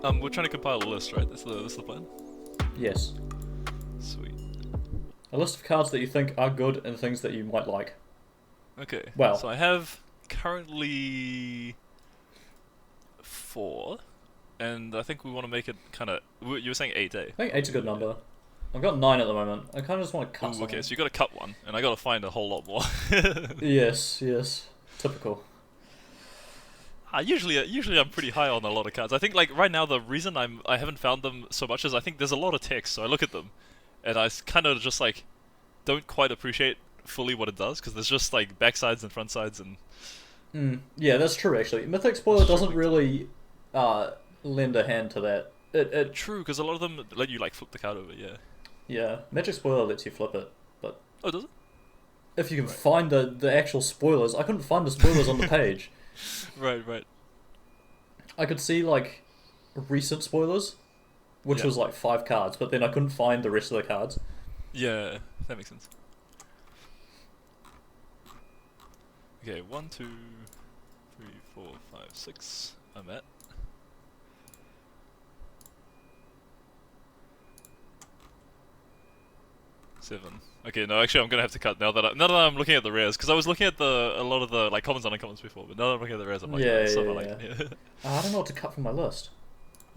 We're trying to compile a list, right? That's the plan. Yes. Sweet. A list of cards that you think are good and things that you might like. Okay. So Well, I have currently 4, and I think we want to make it kind of. You were saying 8, eh? I think eight's a good number. I've got 9 at the moment. I kind of just want to cut Ooh, okay. something. So you got to cut one, and I got to find a whole lot more. Yes, yes. Typical. Usually I'm pretty high on a lot of cards. I think like right now the reason I haven't found them so much is I think there's a lot of text. So I look at them, and I kind of just like don't quite appreciate fully what it does because there's just like backsides and front sides and Yeah, that's true actually. Mythic Spoiler doesn't struggling to. really uh, lend a hand to that. It True, because a lot of them let you like flip the card over. Yeah. Yeah, Magic Spoiler lets you flip it, but Oh, does it? if you can Right. find the actual spoilers, I couldn't find the spoilers on the page. Right. Right. I could see like recent spoilers, which Yeah. was like 5 cards, but then I couldn't find the rest of the cards. Yeah. That makes sense. Okay. 1, 2, 3, 4, 5, 6. I'm at. Seven. Okay, no, actually, I'm gonna have to cut now that I'm looking at the rares because I was looking at a lot of the like commons and uncommons before, but now that I'm looking at the rares, I'm like, Yeah, there's yeah, stuff I yeah. like in here. I don't know what to cut from my list.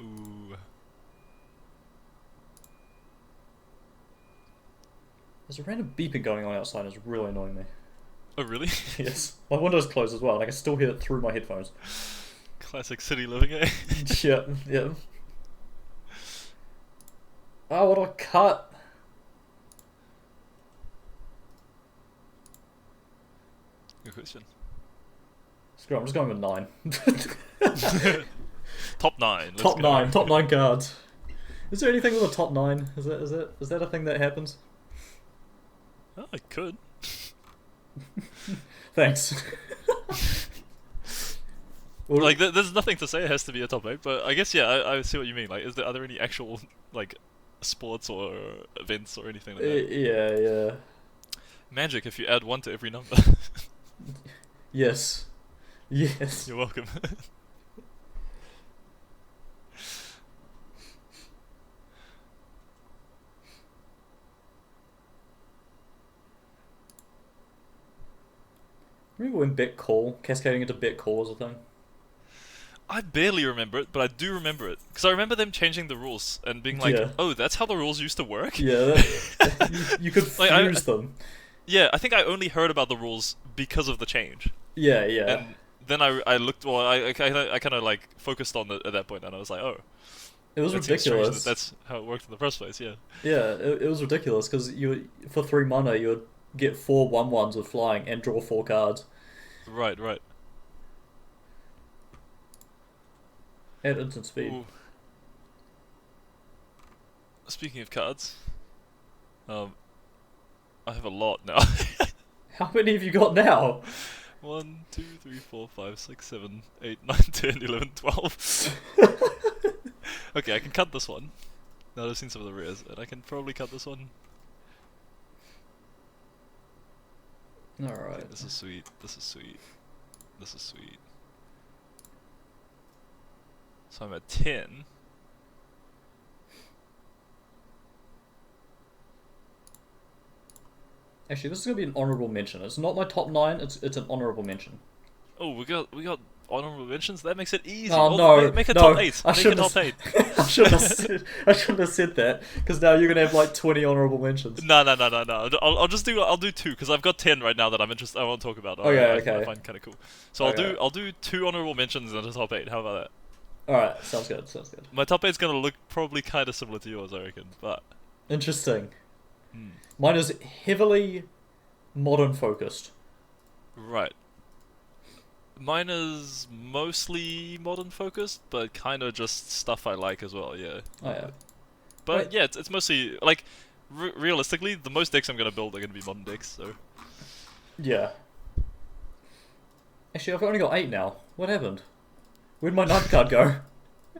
Ooh, There's a random beeping going on outside, and it's really annoying me. oh really? Yes, my window's closed as well, and I can still hear it through my headphones. Classic city living, eh? Yeah, yeah. Oh, what do I cut? Good question. Screw it, I'm just going with 9. Top 9. Let's Top go. 9, top 9 cards. Is there anything with a top 9? Is that a thing that happens? Oh, I could. Thanks. Well, Like, there's nothing to say it has to be a top 8, but I guess yeah, I see what you mean. Like, are there any actual like sports or events or anything like that? yeah, yeah. Magic, if you add 1 to every number. Yes. Yes. You're welcome. Remember when bet call, cascading into bet call was a thing? I barely remember it, but I do remember it because I remember them changing the rules and being like, Yeah. "Oh, that's how the rules used to work." Yeah, you could Like fuse them. yeah, I think I only heard about the rules because of the change, Yeah, yeah. and then I looked. Well, I kind of like focused on it at that point, and I was like, "Oh, It was that seems strange ridiculous. that's how it worked in the first place." Yeah. Yeah, it was ridiculous because for 3 mana you would get 4/1/1s with flying and draw 4 cards Right. Right. at instant speed. Ooh. Speaking of cards, I have a lot now. How many have you got now? 1, 2, 3, 4, 5, 6, 7, 8, 9, 10, 11, 12. Okay, I can cut this one. Now that I've seen some of the rares, and I can probably cut this one. Okay, Alright. this is sweet. This is sweet. This is sweet. So I'm at 10. Actually, this is gonna be an honorable mention. It's not my top 9. It's an honorable mention. Oh, we got honorable mentions. That makes it easy. Oh Well, no, make a no! top 8. I Make a shouldn't top have. 8. I shouldn't have said that because now you're gonna have like 20 honorable mentions. No. I'll do 2 because I've got 10 right now that I'm interested. I want to talk about. Okay, I okay. find kind of cool. So Okay. I'll do 2 honorable mentions and a top 8. How about that? All right, sounds good. Sounds good. My top 8's gonna look probably kind of similar to yours, I reckon. But Interesting. hmm, Mine is heavily modern focused. right. Mine is mostly modern focused, but kind of just stuff I like as well. Yeah. Oh yeah. But Wait. yeah, it's mostly like realistically, the most decks I'm gonna build are gonna be modern decks. So Yeah. Actually, I've only got 8 now. What happened? Where'd my 9th card go?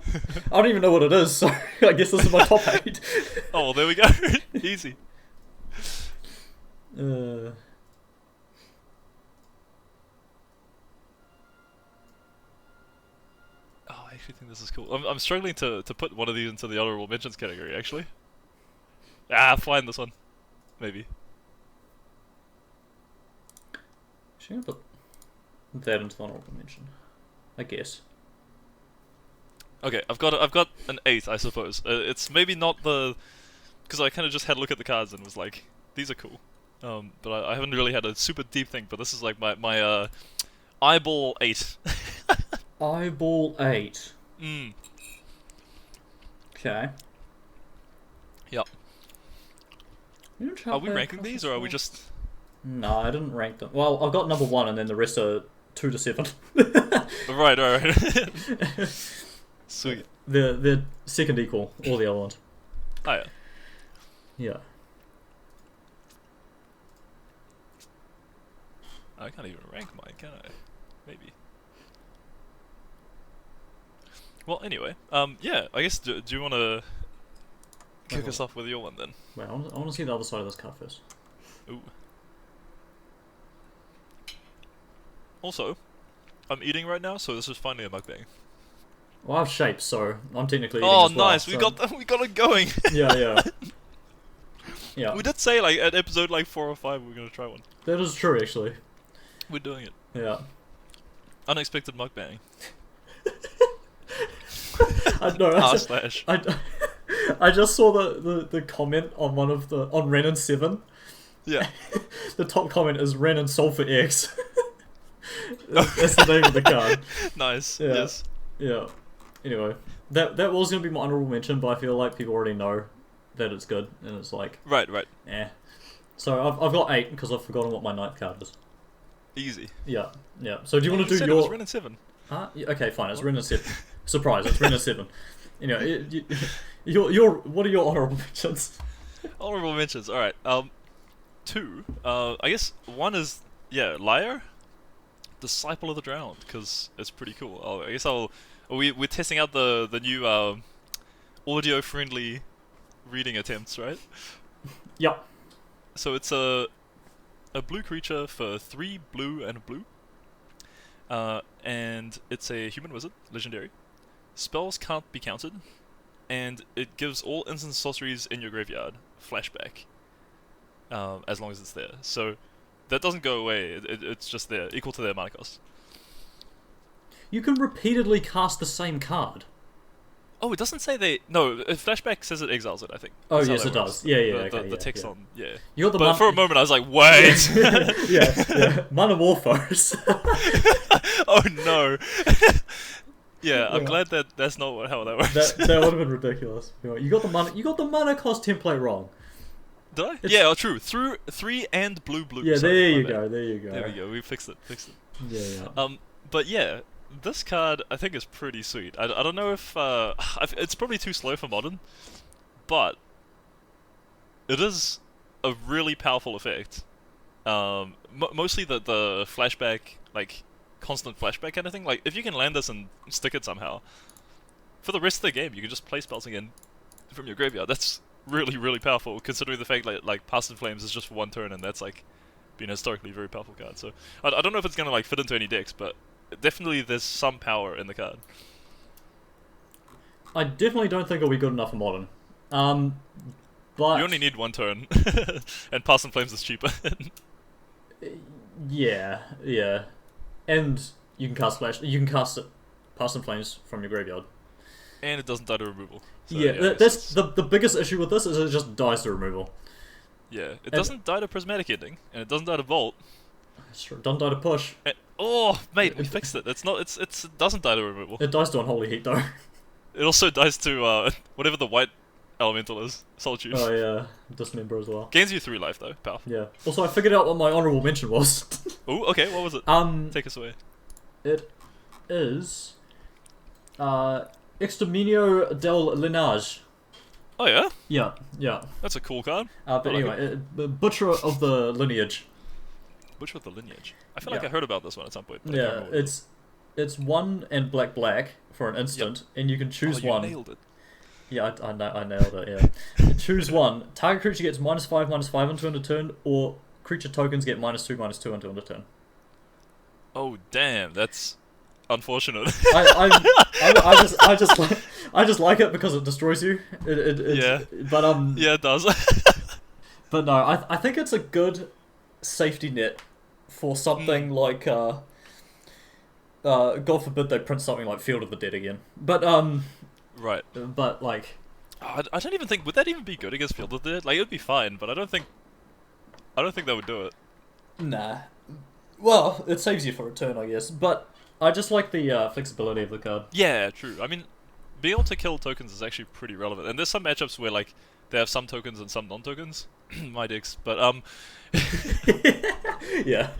I don't even know what it is, so I guess this is my top 8. oh well, there we go. Easy. Uh, Oh, actually think this is cool. I'm struggling to put one of these into the honorable mentions category, actually. Fine, this one. Maybe. Should I put that into the honorable mention? I guess. Okay, I've got an 8, I suppose. It's maybe not the... Because I kind of just had a look at the cards and was like, these are cool. But I haven't really had a super deep think, but this is like my eyeball 8. Eyeball 8. Mm. Okay. Yep. Are we ranking these, or are we just... No, I didn't rank them. Well, I've got number 1, and then the rest are 2 to 7. Right. Sweet. They're second equal, all the other ones. Oh, yeah. Yeah. I can't even rank mine, can I? Maybe. Well, anyway, yeah, I guess, do you want to kick us off with your one, then? Wait, I want to see the other side of this card first. Ooh. Also, I'm eating right now, so this is finally a mukbang. Well, I have shapes, so I'm technically eating Oh, as well, nice! so... We got it going! Yeah. Yeah. We did say, like, at episode, 4 or 5, we were going to try one. That is true, actually. We're doing it. Yeah. Unexpected mukbang. I just saw the comment on one of the... on Ren and 7. Yeah. The top comment is Ren and Sulfur X. That's the name of the card. Nice. Yeah. Yes. Yeah. Anyway, that was going to be my honorable mention, but I feel like people already know that it's good, and it's like... Right. So I've got 8, because I've forgotten what my 9th card is. Easy. Yeah. So do you want to do said your... It was Ren and 7. Yeah, okay, fine, it's Ren and 7. Surprise, it's Ren and 7. Your what are your honorable mentions? Honorable mentions, alright. 2. I guess 1 is, Liar? Disciple of the Drowned, because it's pretty cool. We're testing out the new audio-friendly reading attempts, right? Yep. So it's a blue creature for 3 blue and a blue. And it's a human wizard, legendary. Spells can't be counted, and it gives all instant sorceries in your graveyard flashback, as long as it's there. So that doesn't go away, it's just there, equal to their mana cost. You can repeatedly cast the same card. Oh, it doesn't say they... No, flashback says it exiles it, I think. Oh, That's yes, how it that does. works. Yeah, The text on... Yeah. You got the but for a moment I was like, wait! yeah. Manamorphose. Oh no! Yeah, I'm glad that's not how that works. That would have been ridiculous. You got the mana cost template wrong. Did I? Yeah, true. Through 3 and blue. Yeah, Sorry, there you go. There we go. We fixed it. Yeah. But yeah, this card I think is pretty sweet. I don't know if it's probably too slow for modern, but it is a really powerful effect. Mostly the flashback, like constant flashback kind of thing. Like if you can land this and stick it somehow, for the rest of the game you can just play spells again from your graveyard. That's really powerful, considering the fact like Past in Flames is just for 1 turn, and that's like been a historically very powerful card. So I don't know if it's gonna like fit into any decks, but definitely there's some power in the card. I definitely don't think it'll be good enough for modern. But you only need 1 turn, and Past in Flames is cheaper. yeah, and you can cast it, Past in Flames from your graveyard. And it doesn't die to removal. So, That's the biggest issue with this is it just dies to removal. Yeah, it doesn't die to Prismatic Ending, and it doesn't die to Vault. Sure, doesn't die to push. Oh, mate, we fixed it. It doesn't die to removal. It dies to Unholy Heat though. It also dies to whatever the white elemental is, Solitude. Oh yeah, Dismember as well. Gains you 3 life though, powerful. Yeah. Also, I figured out what my honorable mention was. Oh, okay, what was it? Take us away. It is Exterminio del Lineage. Oh yeah? Yeah. That's a cool card. But anyway, Butcher of the Lineage. Butcher of the Lineage. I feel like I heard about this one at some point. But Yeah, it's 1 and black for an instant, and you can choose one. You nailed it. Yeah, I nailed it, yeah. Choose one. Target creature gets -5/-5 until end of turn, or creature tokens get -2/-2 until end of turn. Oh damn, that's unfortunate. I just like it because it destroys you. Yeah. But Yeah, it does. But no, I think it's a good safety net for something like God forbid they print something like Field of the Dead again. Right. But like, I don't even think would that even be good against Field of the Dead? Like, it would be fine, but I don't think that would do it. nah. Well, it saves you for a turn, I guess. But I just like the flexibility of the card. Yeah, true. I mean, being able to kill tokens is actually pretty relevant, and there's some matchups where like they have some tokens and some non-tokens. My decks, but Yeah.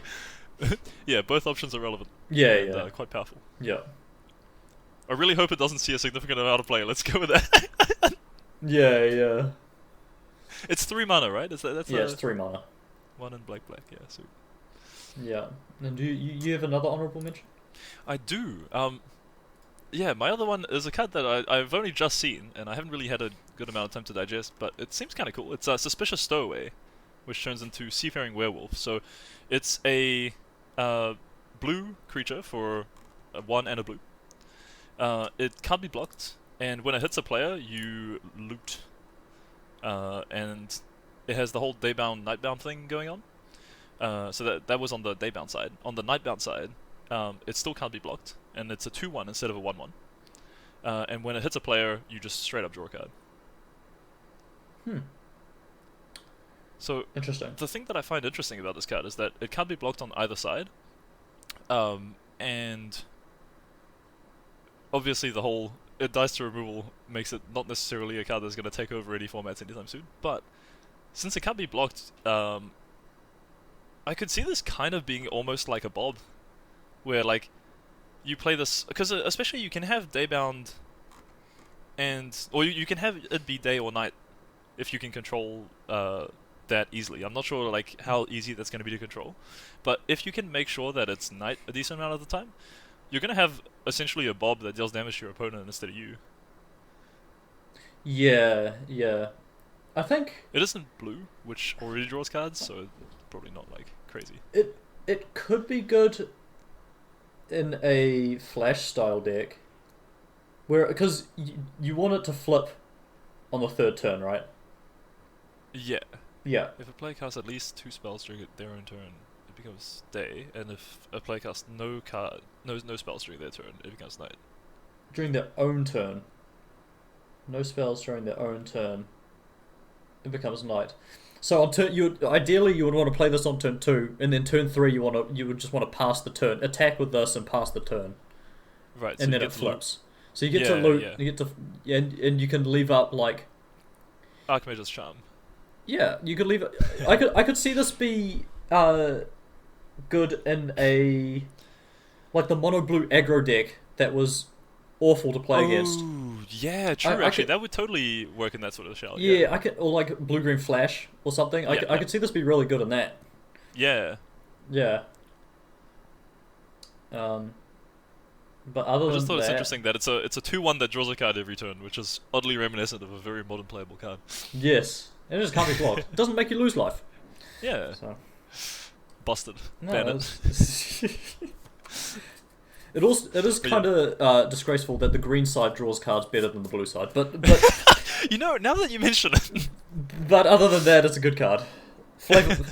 yeah, both options are relevant. Yeah, And, yeah. quite powerful. Yeah. I really hope it doesn't see a significant amount of play. Let's go with that. Yeah, yeah. It's 3 mana, right? That's Yeah, it's 3 mana. 1 in black. Yeah, so Yeah. And do you have another honorable mention? I do. Yeah, my other one is a card that I've only just seen, and I haven't really had a good amount of time to digest, but it seems kind of cool. It's a Suspicious Stowaway, which turns into Seafaring Werewolf. So it's a blue creature for a 1 and a blue. It can't be blocked, and when it hits a player, you loot. And it has the whole daybound, nightbound thing going on. So that was on the daybound side. On the nightbound side, it still can't be blocked, and it's a 2/1 instead of a 1/1. And when it hits a player, you just straight up draw a card. So Interesting. the thing that I find interesting about this card is that it can't be blocked on either side, and obviously the whole it dies to removal makes it not necessarily a card that's going to take over any formats anytime soon. But since it can't be blocked, I could see this kind of being almost like a Bob, where like you play this because especially you can have daybound, or you can have it be day or night if you can control that easily. I'm not sure like how easy that's going to be to control, but if you can make sure that it's night a decent amount of the time, you're going to have essentially a Bob that deals damage to your opponent instead of you. Yeah, yeah. I think It isn't blue, which already draws cards, so it's probably not like crazy. it could be good in a flash style deck, where because you want it to flip on the 3rd turn, right? Yeah. Yeah. If a player casts at least 2 spells during their own turn, it becomes day, and if a player casts no spells during their turn, it becomes night. During their own turn. No spells during their own turn. It becomes night. So on turn, ideally you would want to play this on turn 2, and then turn 3 you would just want to pass the turn, attack with this and pass the turn, Right. and So then you it get flips. So you get Yeah, to loot, yeah. you get to, and you can leave up like, Archmage's Charm. yeah, you could leave it. I could see this be good in a like the mono blue aggro deck that was awful to play against. Oh, yeah, true. I Actually, could- that would totally work in that sort of shell. Yeah, I could, or like blue green flash or something. I Yeah. could see this be really good in that. Yeah. Yeah. But other I just than thought it's that, interesting that it's a 2/1 that draws a card every turn, which is oddly reminiscent of a very modern playable card. yes, it just can't be blocked. It doesn't make you lose life. Yeah. So Busted. no, Ban it. it is But kind of disgraceful that the green side draws cards better than the blue side. But You know, now that you mention it, but other than that, it's a good card. Flavor,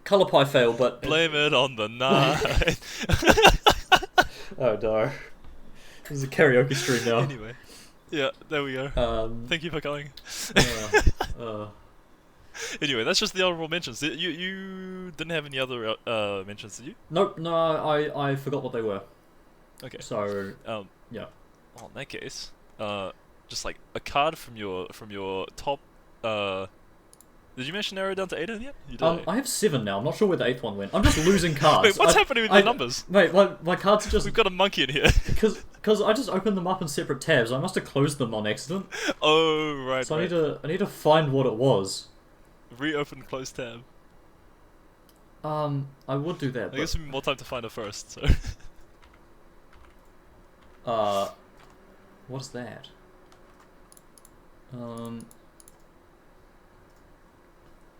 color pie fail, but blame it on the night. oh no, this is a karaoke stream now. Anyway, yeah, there we go. Thank you for coming. Anyway, that's just the honorable mentions. You didn't have any other mentions, did you? Nope, no, I forgot what they were. Okay. So Yeah. Well, in that case, just like a card from your top. Did you mention narrow down to 8 yet? You did. I have 7 now. I'm not sure where the 8th one went. I'm just losing cards. Wait, what's happening with the numbers? Mate, my cards are just We've got a monkey in here. because I just opened them up in separate tabs. I must have closed them on accident. Oh, right. So right. I need to find what it was. Reopen close tab. I would do that. I guess we need more time to find it first. So. What is that?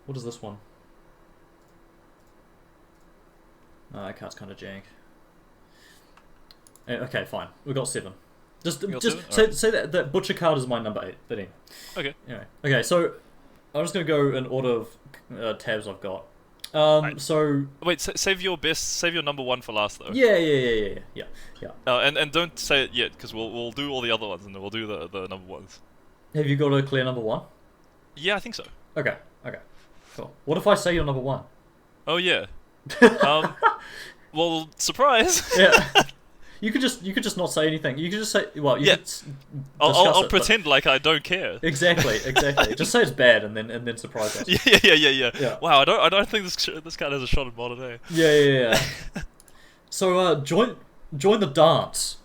What is this one? That card's kind of jank. Okay, fine. We got 7. Just You got just 7? say that butcher card is my number 8. But anyway. Okay. Anyway. Okay, so I'm just gonna go in order of tabs I've got. Right. So Wait, save your number 1 for last though. yeah. And don't say it yet, because we'll do all the other ones and then we'll do the number 1s. Have you got a clear number 1? Yeah, I think so. Okay. Cool. What if I say you're number 1? Oh yeah. Well, surprise. Yeah. You could just not say anything. You could just say, well, you Yeah. could I'll pretend like I don't care. Exactly. Just say it's bad and then surprise us. Yeah. Wow, I don't think this card has a shot in modern day. Yeah. So join the dance.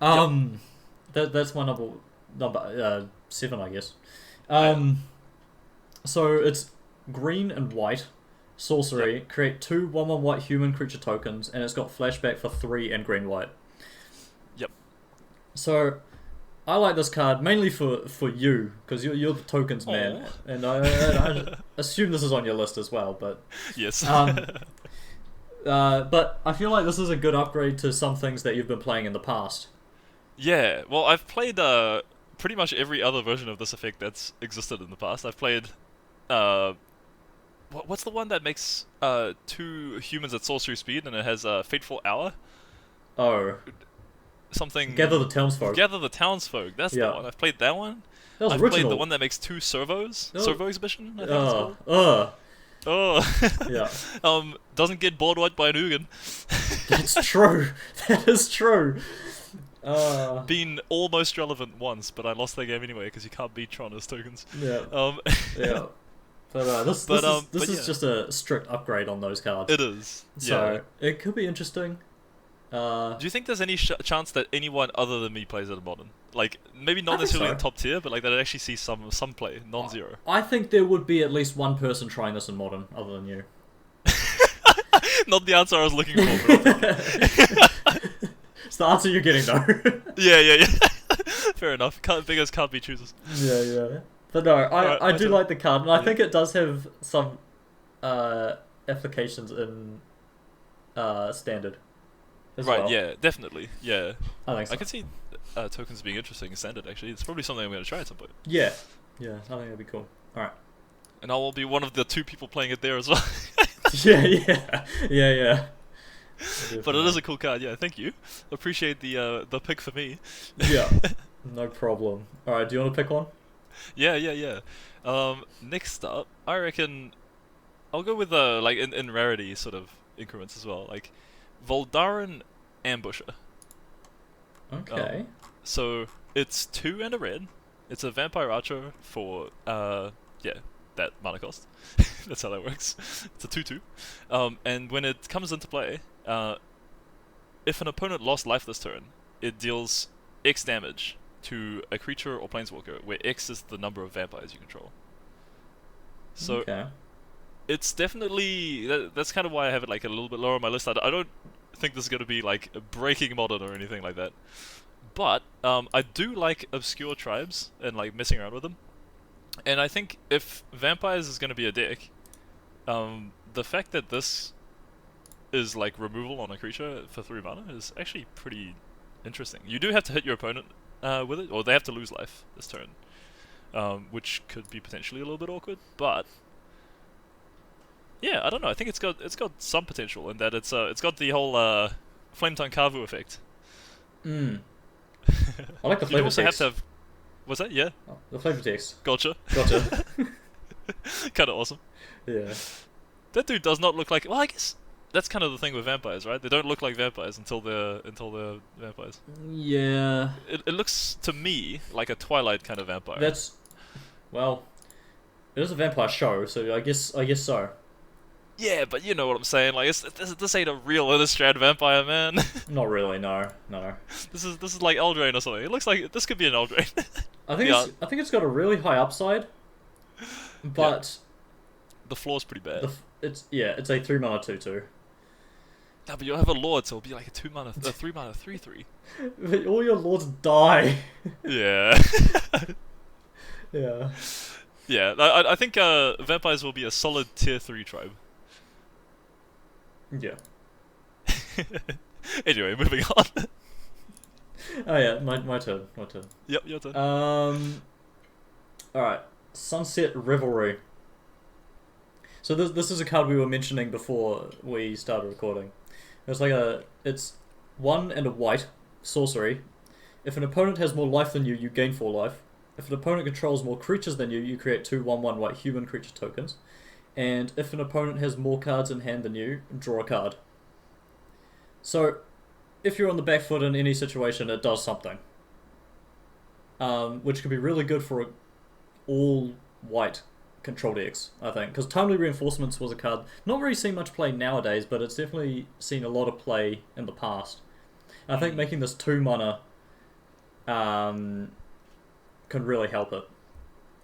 That's my number 7, I guess. So it's green and white. Sorcery. Yep. Create 2 1/1 white human creature tokens, and it's got flashback for 3 and green white. Yep. So I like this card mainly for you, because you're the tokens man, and I assume this is on your list as well. But Yes. but I feel like this is a good upgrade to some things that you've been playing in the past. Yeah. Well, I've played pretty much every other version of this effect that's existed in the past. I've played what's the one that makes 2 humans at sorcery speed and it has a fateful hour? Oh, Something. Gather the Townsfolk. Gather the Townsfolk. That's the one. I've played that one. That was I've original. played the one that makes 2 servos. Oh. Servo exhibition. I think it's called. Oh. Yeah. Doesn't get board wiped by an Ugin. That's true. That is true. Been almost relevant once, but I lost that game anyway because you can't beat Tron as tokens. Yeah. Yeah. But this is just a strict upgrade on those cards. It is. So it could be interesting. Do you think there's any chance that anyone other than me plays it in Modern? Like, maybe not I think necessarily so. in top tier, but like that I'd actually see some play, non-zero. I think there would be at least one person trying this in Modern, other than you. Not the answer I was looking for. But It's the answer you're getting, though. yeah. Fair enough. Beggars can't be choosers. Yeah. But no, I do like the card, and I think it does have some applications in Standard as Right, well. yeah, definitely. Yeah. I think so. I can see tokens being interesting in Standard, actually. It's probably something I'm going to try at some point. Yeah, I think that'd be cool. Alright. And I will be one of the 2 people playing it there as well. Yeah. But it is a cool card, yeah, thank you. Appreciate the pick for me. Yeah, no problem. Alright, do you want to pick one? Yeah. Next up, I reckon I'll go with like in rarity sort of increments as well, like Voldaron Ambusher. Okay. So it's 2 and a red. It's a vampire archer for that mana cost. That's how that works. It's a 2/2. And when it comes into play, if an opponent lost life this turn, it deals X damage to a creature or planeswalker, where X is the number of vampires you control. So okay. it's definitely that's kind of why I have it like a little bit lower on my list. I don't think this is going to be like breaking Modern or anything like that. But I do like obscure tribes and like messing around with them. And I think if vampires is going to be a deck, the fact that this is like removal on a creature for 3 mana is actually pretty interesting. You do have to hit your opponent with it, or they have to lose life this turn, which could be potentially a little bit awkward. But yeah, I don't know. I think it's got some potential in that it's got the whole Flame Tongue Kavu effect. I like the You flavor also text. have to have. What's that? Yeah. Oh, the flavor text. Gotcha. Kind of awesome. Yeah. That dude does not look like. Well, I guess that's kind of the thing with vampires, right? They don't look like vampires until they're vampires. Yeah. It looks to me like a Twilight kind of vampire. Well, it is a vampire show, so I guess so. Yeah, but you know what I'm saying. Like, this ain't a real Innistrad vampire, man. Not really, no. This is like Eldraine or something. It looks like this could be an Eldraine. I think it's got a really high upside, but the floor's pretty bad. it's a 3 mana 2/2. No, but you'll have a Lord, so it'll be like a 3 mana 3/3. But all your lords die. Yeah. Yeah. Yeah, I think vampires will be a solid tier 3 tribe. Yeah. Anyway, moving on. Oh yeah, my turn. My turn. Yep, your turn. All right. Sunset Rivalry. So this is a card we were mentioning before we started recording. It's 1 and a white sorcery. If an opponent has more life than you gain 4 life. If an opponent controls more creatures than you create 2 1/1 white human creature tokens. And if an opponent has more cards in hand than you, draw a card. So, if you're on the back foot in any situation, it does something. Which can be really good for all white control decks, I think. Because Timely Reinforcements was a card not really seen much play nowadays, but it's definitely seen a lot of play in the past. I think making this 2 mana can really help it.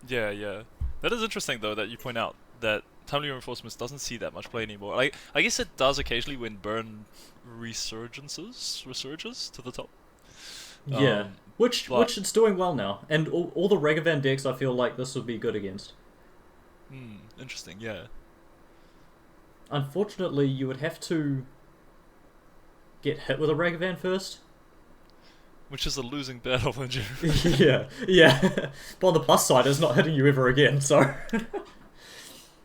Yeah, yeah. That is interesting though that you point out that Timely Reinforcements doesn't see that much play anymore. Like, I guess it does occasionally when Burn resurges to the top. Yeah, which it's doing well now, and all the Ragavan decks I feel like this would be good against. Interesting, yeah. Unfortunately, you would have to get hit with a Ragavan first. Which is a losing battle in general. yeah. But on the plus side, it's not hitting you ever again, so...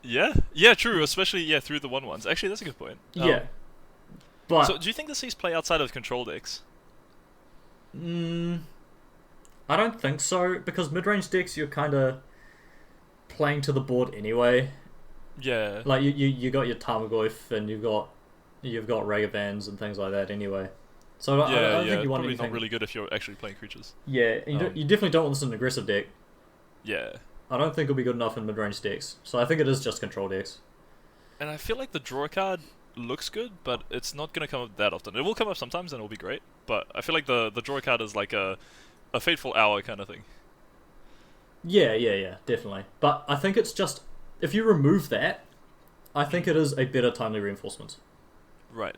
Yeah, true, especially, through the 1/1s. Actually, that's a good point. Yeah. But... So, do you think this sees play outside of control decks? I don't think so, because mid-range decks you're kind of playing to the board anyway. Yeah. Like you got your Tarmogoyf and you've got Ragavans and things like that anyway. So I don't think you want probably anything. not really good if you're actually playing creatures. Yeah, you definitely don't want this in an aggressive deck. Yeah. I don't think it'll be good enough in mid-range decks. So I think it is just control decks. And I feel like the draw card looks good, but it's not going to come up that often. It will come up sometimes and it'll be great, but I feel like the draw card is like a fateful hour kind of thing. Yeah, definitely. But I think it's just, if you remove that, I think it is a better Timely Reinforcement. Right.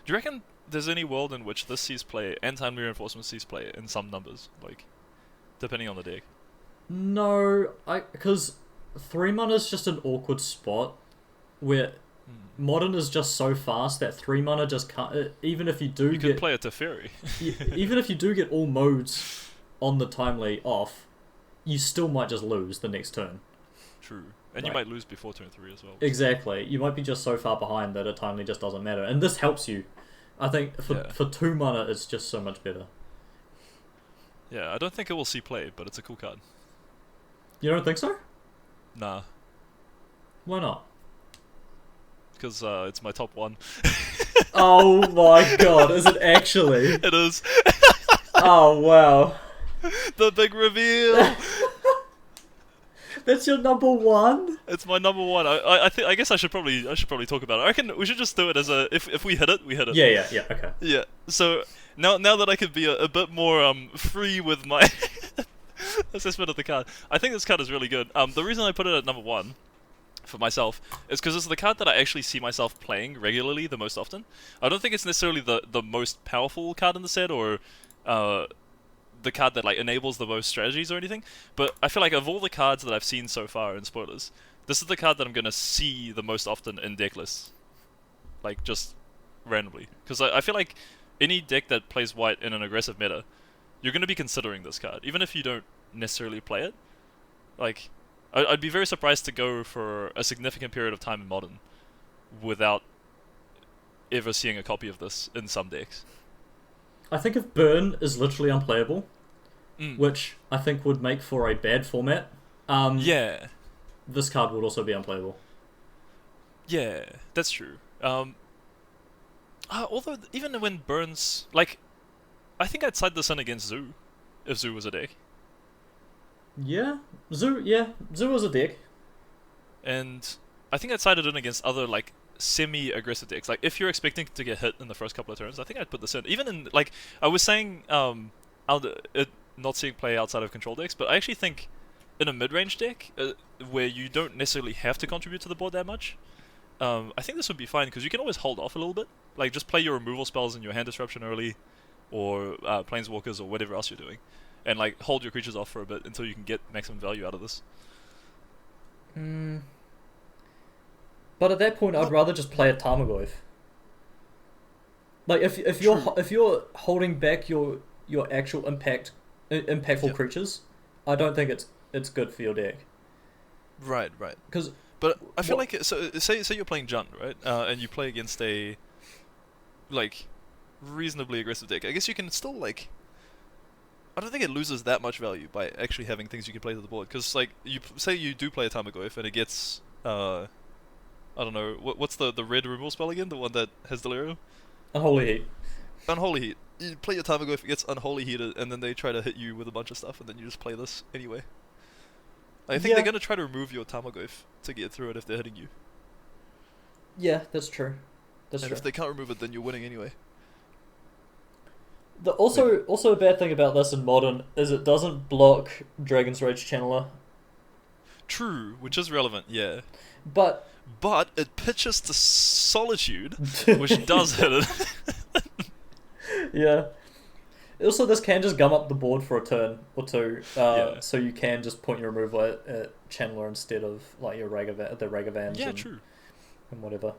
Do you reckon there's any world in which this sees play and Timely Reinforcement sees play in some numbers, like, depending on the deck? No, because 3 mana is just an awkward spot where Modern is just so fast that 3 mana just can't. Even if you do you could play a Teferi. Even if you do get all modes on the Timely off, you still might just lose the next turn. True. And you might lose before turn 3 as well. Exactly. You might be just so far behind that a Timely just doesn't matter. And this helps you. I think for 2 mana, it's just so much better. Yeah, I don't think it will see play, but it's a cool card. You don't think so? Nah. Why not? Because it's my top 1. Oh my god, is it actually? It is. Oh wow. The big reveal! That's your number 1? It's my number 1. I guess I should probably talk about it. I reckon we should just do it as a if we hit it, we hit it. Yeah, okay. Yeah. So now that I could be a bit more free with my assessment of the card, I think this card is really good. The reason I put it at number 1 for myself is because it's the card that I actually see myself playing regularly the most often. I don't think it's necessarily the most powerful card in the set or the card that like enables the most strategies or anything, but I feel like of all the cards that I've seen so far in spoilers, this is the card that I'm gonna see the most often in deck lists, like just randomly, because I feel like any deck that plays white in an aggressive meta, you're gonna be considering this card, even if you don't necessarily play it. Like, I'd be very surprised to go for a significant period of time in Modern without ever seeing a copy of this in some decks. I think if Burn is literally unplayable, which I think would make for a bad format, this card would also be unplayable. Yeah, that's true. Although, even when Burn's... Like, I think I'd side this in against Zoo, if Zoo was a deck. Yeah, Zoo is a deck. And I think I'd side it in against other, like, semi-aggressive decks. Like, if you're expecting to get hit in the first couple of turns, I think I'd put this in. Even in, like, I was saying, not seeing play outside of control decks, but I actually think in a mid-range deck, where you don't necessarily have to contribute to the board that much, I think this would be fine, because you can always hold off a little bit. Like, just play your removal spells and your hand disruption early, or planeswalkers, or whatever else you're doing. And, like, hold your creatures off for a bit until you can get maximum value out of this. But at that point, I'd rather just play a Tarmogoyf. Like if you're holding back your actual impactful Yep. creatures, I don't think it's good for your deck. Right. Because But I feel what? like so say you're playing Jund, right? And you play against a like reasonably aggressive deck. I guess you can still like. I don't think it loses that much value by actually having things you can play to the board. Because like say you do play a Tarmogoyf and it gets I don't know what's the red removal spell again? The one that has Delirium. Unholy Heat. Unholy Heat. You play your Tarmogoyf, it gets Unholy Heated, and then they try to hit you with a bunch of stuff, and then you just play this anyway. I think Yeah. they're gonna try to remove your Tarmogoyf to get through it if they're hitting you. Yeah, that's true. That's And true. if they can't remove it, then you're winning anyway. Also a bad thing about this in modern is it doesn't block Dragon's Rage Channeler, True, which is relevant, yeah. but But it pitches to Solitude, which does hit it. yeah. Also, this can just gum up the board for a turn or two, Yeah. so you can just point your removal at Channeler instead of like your the Ragavans Yeah, true. and whatever.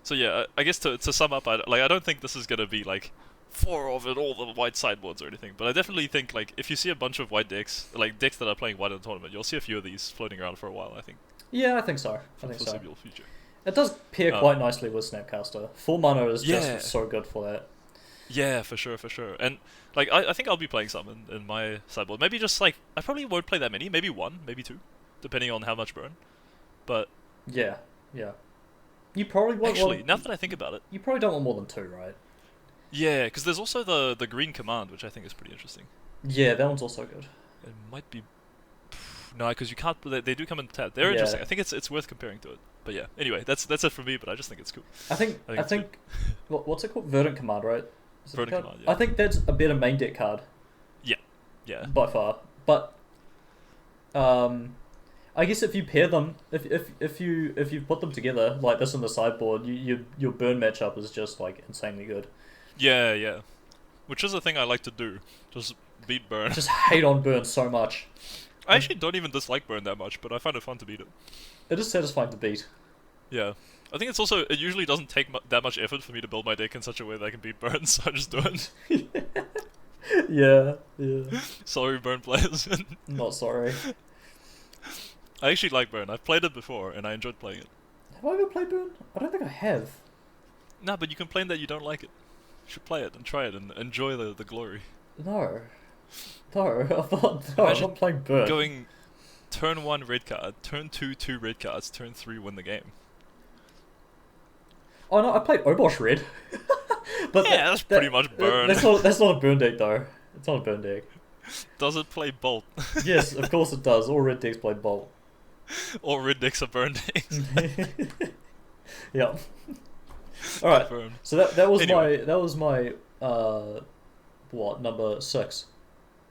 So yeah, I guess to sum up, I don't think this is gonna be like 4 of it all the white sideboards or anything, but I definitely think like if you see a bunch of white decks, like decks that are playing white in the tournament, you'll see a few of these floating around for a while. I think Yeah, I think so. I for the think so. foreseeable future. It does pair Um, quite nicely with Snapcaster. 4 mana is Yeah. just so good for that. Yeah, for sure. And like I think I'll be playing some in my sideboard. Maybe just like I probably won't play that many. Maybe 1, maybe 2, depending on how much burn. But Yeah, yeah. You probably won't actually, want, now that I think about it, you probably don't want more than 2, right? yeah, because there's also the green command, which I think is pretty interesting. Yeah, that one's also good. It might be no, because you can't. They do come in tab. They're Yeah. interesting. I think it's worth comparing to it. But yeah, anyway, that's it for me. But I just think it's cool. I think I think it's what's it called? Verdant Command, right? Is it the Verdant card? Command, yeah. I think that's a better main deck card Yeah, by far. But I guess if you pair them, if you put them together like this on the sideboard, your burn matchup is just like insanely good. yeah. Which is a thing I like to do. Just beat burn. Just hate on burn so much. I actually don't even dislike burn that much, but I find it fun to beat it. It is satisfying to beat. Yeah. I think it's also, it usually doesn't take that much effort for me to build my deck in such a way that I can beat burn, so I just do it. Yeah. Sorry, burn players. Not sorry. I actually like burn. I've played it before, and I enjoyed playing it. Have I ever played burn? I don't think I have. Nah, but you complain that you don't like it. You should play it and try it and enjoy the glory. No. No, I'm Imagine not playing burn. Going turn 1 red card, turn 2 2 red cards, turn 3 win the game. Oh no, I played Obosh red. But Yeah, that's pretty much burn. That's not a burn deck though. It's not a burn deck. Does it play Bolt? Yes, of course it does. All red decks play Bolt. All red decks are burn decks. Yeah. All right. Confirmed. So that was Anyway. my what, number 6.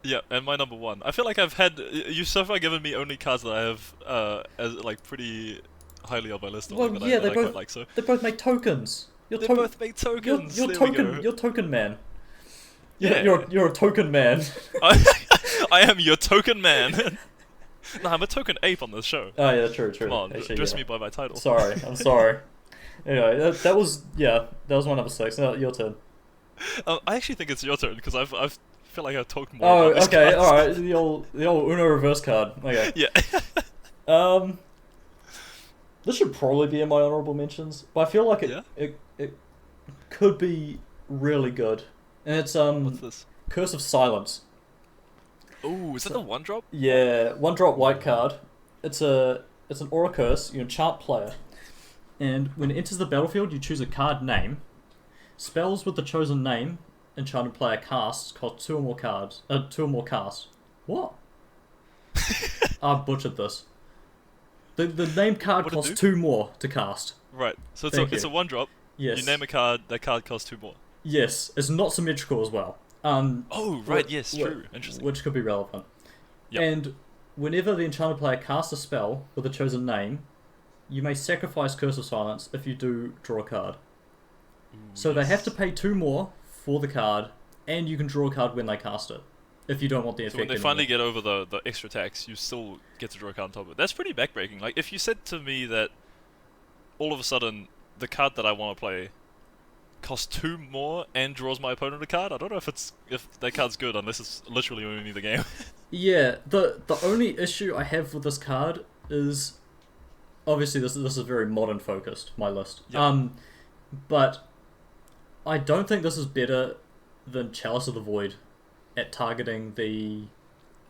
Yeah, and my number 1. I feel like I've had you've so far given me only cards that I have as like pretty highly on my list. Well, that yeah, I they quite both like. So they both make tokens. they both make tokens. You're There we token. go. You're token man. Yeah. You're a token man. I am your token man. No, I'm a token ape on this show. Oh yeah, true. Come on, Actually, address yeah. me by my title. Sorry, I'm sorry. Anyway, that was my number 6. Now your turn. I actually think it's your turn because I feel like I've talked more. Oh, about these okay, cards. all right. The old Uno reverse card. Okay. Yeah. This should probably be in my honorable mentions, but I feel like Yeah? it could be really good. And it's What's this? Curse of Silence. Oh, is that the 1-drop? Yeah, 1-drop white card. It's an aura curse. You enchant player, and when it enters the battlefield, you choose a card name. Spells with the chosen name enchanted player casts cost 2 or more cards. 2 or more casts. What? I butchered this. The name card What'd it costs do? 2 more to cast. Right. So Thank it's a you. 1-drop. Yes. You name a card. That card costs 2 more. Yes, it's not symmetrical as well. Oh, right. Yes. wh- True. Interesting. Which could be relevant. Yep. And whenever the enchanted player casts a spell with a chosen name, you may sacrifice Curse of Silence. If you do, draw a card. Ooh, So they have to yes. pay 2 more for the card, and you can draw a card when they cast it. If you don't want the effect So when they anymore. finally get over the extra tax, you still get to draw a card on top of it. That's pretty backbreaking. Like, if you said to me that all of a sudden the card that I want to play costs 2 more and draws my opponent a card. I don't know if that card's good unless it's literally winning the game. Yeah, the only issue I have with this card is obviously this is very modern focused, my list. Yep. But I don't think this is better than Chalice of the Void at targeting the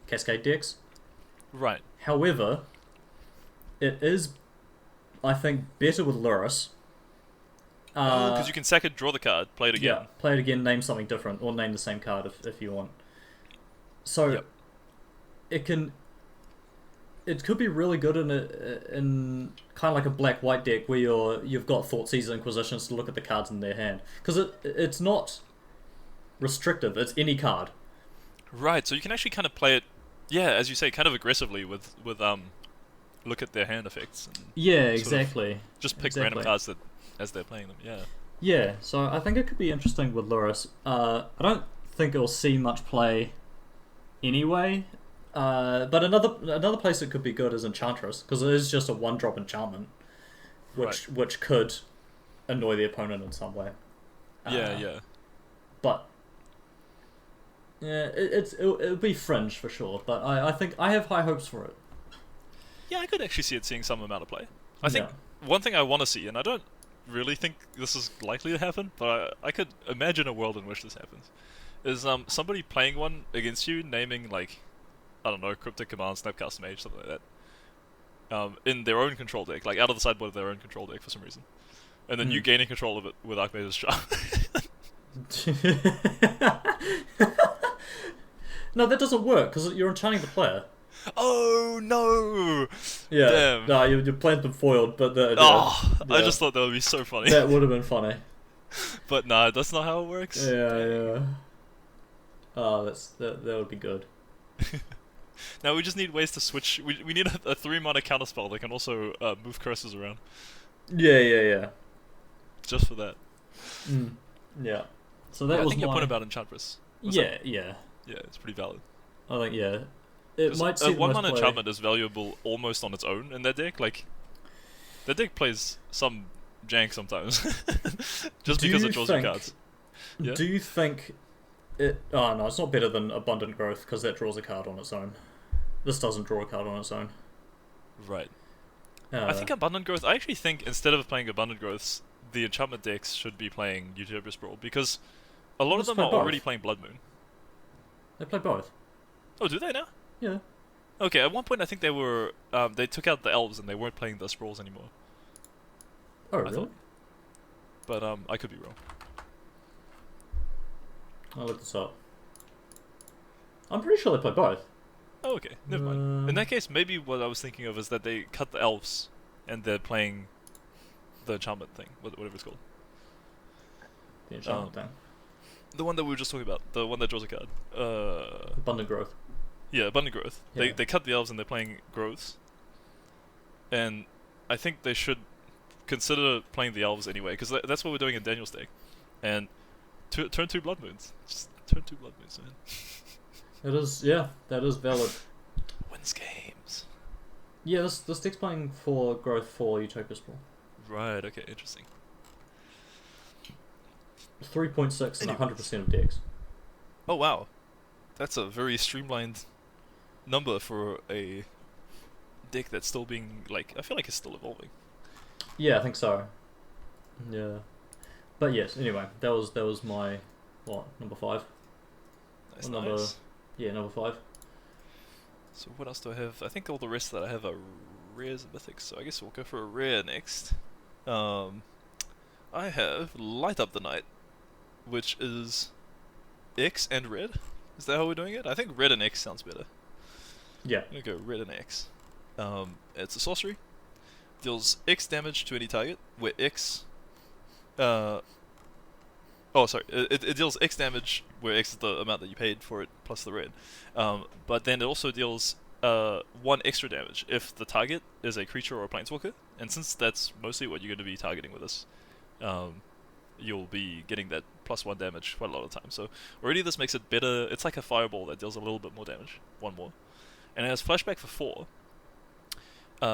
Cascade decks. Right. However, it is, I think, better with Luris. Because you can sack it, draw the card, play it again. Yeah, play it again, name something different, or name the same card if you want. So, Yep. it could be really good in kind of like a black-white deck where you've got Thoughtseize Inquisitions to look at the cards in their hand, because it's not restrictive. It's any card. Right. So you can actually kind of play it, yeah, as you say, kind of aggressively with look at their hand effects. And Yeah, exactly. just pick random cards as they're playing them. Yeah. Yeah, so I think it could be interesting with Luris. I don't think it'll see much play anyway. But another place it could be good is Enchantress, because it is just a 1-drop enchantment, which could annoy the opponent in some way. Yeah. But yeah, it'll be fringe for sure. But I think I have high hopes for it. Yeah, I could actually see it seeing some amount of play. I think one thing I want to see, and I don't really think this is likely to happen, but I could imagine a world in which this happens, is somebody playing one against you, naming like, I don't know, Cryptic Command, Snapcaster Mage, something like that, in their own control deck, like out of the sideboard of their own control deck for some reason, and then you gaining control of it with Archmage's Charm. No, that doesn't work because you're enchanting the player. Oh no! Yeah, damn. No, you played them foiled, but I just thought that would be so funny. That would have been funny. But nah, that's not how it works. Yeah. Oh, that would be good. Now we just need ways to switch. We need a 3-mana counterspell that can also move curses around. Yeah. Just for that. Yeah. So that was I think your point about Enchantress. Yeah, it's pretty valid. I think it might see a 1-mana play. enchantment is valuable almost on its own in that deck. Like, that deck plays some jank sometimes, just because it draws your cards. Yeah? Do you think it? Oh no, it's not better than Abundant Growth because that draws a card on its own. This doesn't draw a card on its own. Right. I think Abundant Growth. I actually think instead of playing Abundant Growths, the enchantment decks should be playing Utopia Sprawl because a lot of them are already playing Blood Moon. They play both. Oh, do they now? Yeah. Okay, at one point I think they were they took out the elves and they weren't playing the sprawls anymore. Oh, really? But I could be wrong. I'll look this up. I'm pretty sure they play both. Oh, okay, never mind. In that case, maybe what I was thinking of is that they cut the elves and they're playing the enchantment thing, whatever it's called. The enchantment thing. The one that we were just talking about, the one that draws a card. Abundant Growth. Yeah, Abundant Growth. Yeah. They cut the elves and they're playing growths. And I think they should consider playing the elves anyway, because that's what we're doing in Daniel's deck. And turn 2 Blood Moons. Just turn 2 Blood Moons, man. That is valid. Wins games. Yeah, this deck's playing for growth for Utopia Sprawl. Right, okay, interesting. 3.6 and 100% of decks. Oh wow. That's a very streamlined number for a deck that's still being, like, I feel like it's still evolving. Yeah, I think so. Yeah. But yes, anyway, that was my, number 5? Nice. Yeah, number 5. So what else do I have? I think all the rest that I have are rares and mythics, so I guess we'll go for a rare next. I have Light Up the Night, which is X and red. Is that how we're doing it? I think red and X sounds better. Yeah. I'm gonna go red and X. It's a sorcery. Deals X damage to any target, where X... It deals X damage, where X is the amount that you paid for it, plus the red. But then it also deals 1 extra damage if the target is a creature or a planeswalker. And since that's mostly what you're going to be targeting with this, you'll be getting that +1 damage quite a lot of the time. So already this makes it better. It's like a fireball that deals a little bit more damage, 1 more. And it has flashback for 4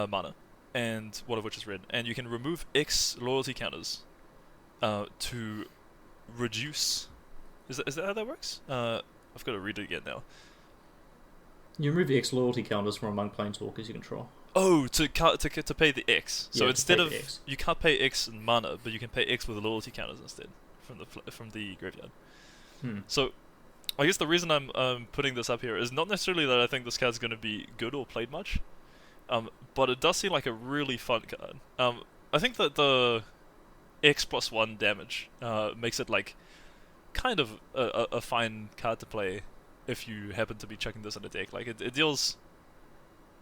mana, and one of which is red. And you can remove X loyalty counters to reduce. Is that how that works? I've got to read it again now. You remove X loyalty counters from among planeswalkers you control. Oh, to pay the X. So Yeah, instead to of pay the X. you can't pay X in mana, but you can pay X with loyalty counters instead from the graveyard. So I guess the reason I'm putting this up here is not necessarily that I think this card's going to be good or played much, but it does seem like a really fun card. I think that the X+1 damage makes it like kind of a fine card to play if you happen to be chucking this in a deck. Like it deals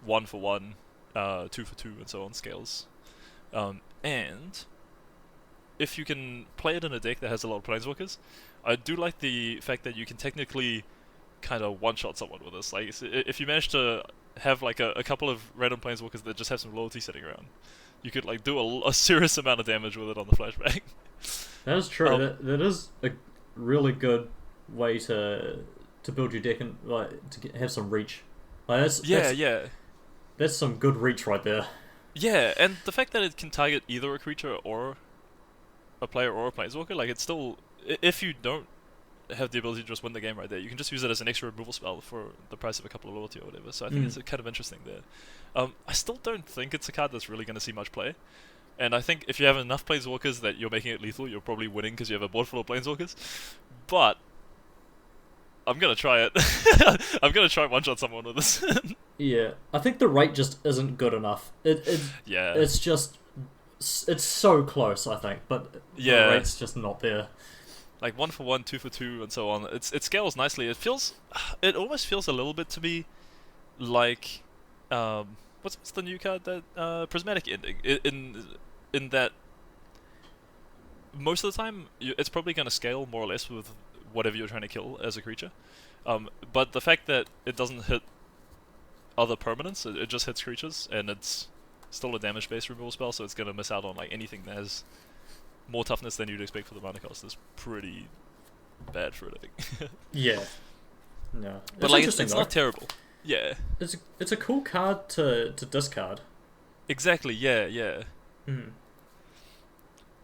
1 for 1, 2 for 2, and so on scales. And if you can play it in a deck that has a lot of planeswalkers, I do like the fact that you can technically kind of one-shot someone with this. Like if you manage to have like a couple of random planeswalkers that just have some loyalty sitting around, you could like do a serious amount of damage with it on the flashback. That is true. That is a really good way to build your deck and like to have some reach. Like that's some good reach right there. Yeah, and the fact that it can target either a creature or a player or a planeswalker, like it's still, if you don't have the ability to just win the game right there, you can just use it as an extra removal spell for the price of a couple of loyalty or whatever. So I think it's kind of interesting there. I still don't think it's a card that's really going to see much play. And I think if you have enough planeswalkers that you're making it lethal, you're probably winning because you have a board full of planeswalkers. But I'm gonna try it. I'm gonna try one-shot someone with this. Yeah, I think the rate just isn't good enough. It's just it's so close, I think, but the rate's just not there. Like 1 for 1, 2 for 2, and so on. It scales nicely. It almost feels a little bit to me like what's the new card that Prismatic Ending in that most of the time it's probably gonna scale more or less with whatever you're trying to kill as a creature. But the fact that it doesn't hit other permanents, it just hits creatures, and it's still a damage-based removal spell, so it's going to miss out on like anything that has more toughness than you'd expect for the mana cost. Is pretty bad for it, I think. Yeah. No. But like it's not terrible. Yeah. It's a cool card to discard. Exactly, yeah.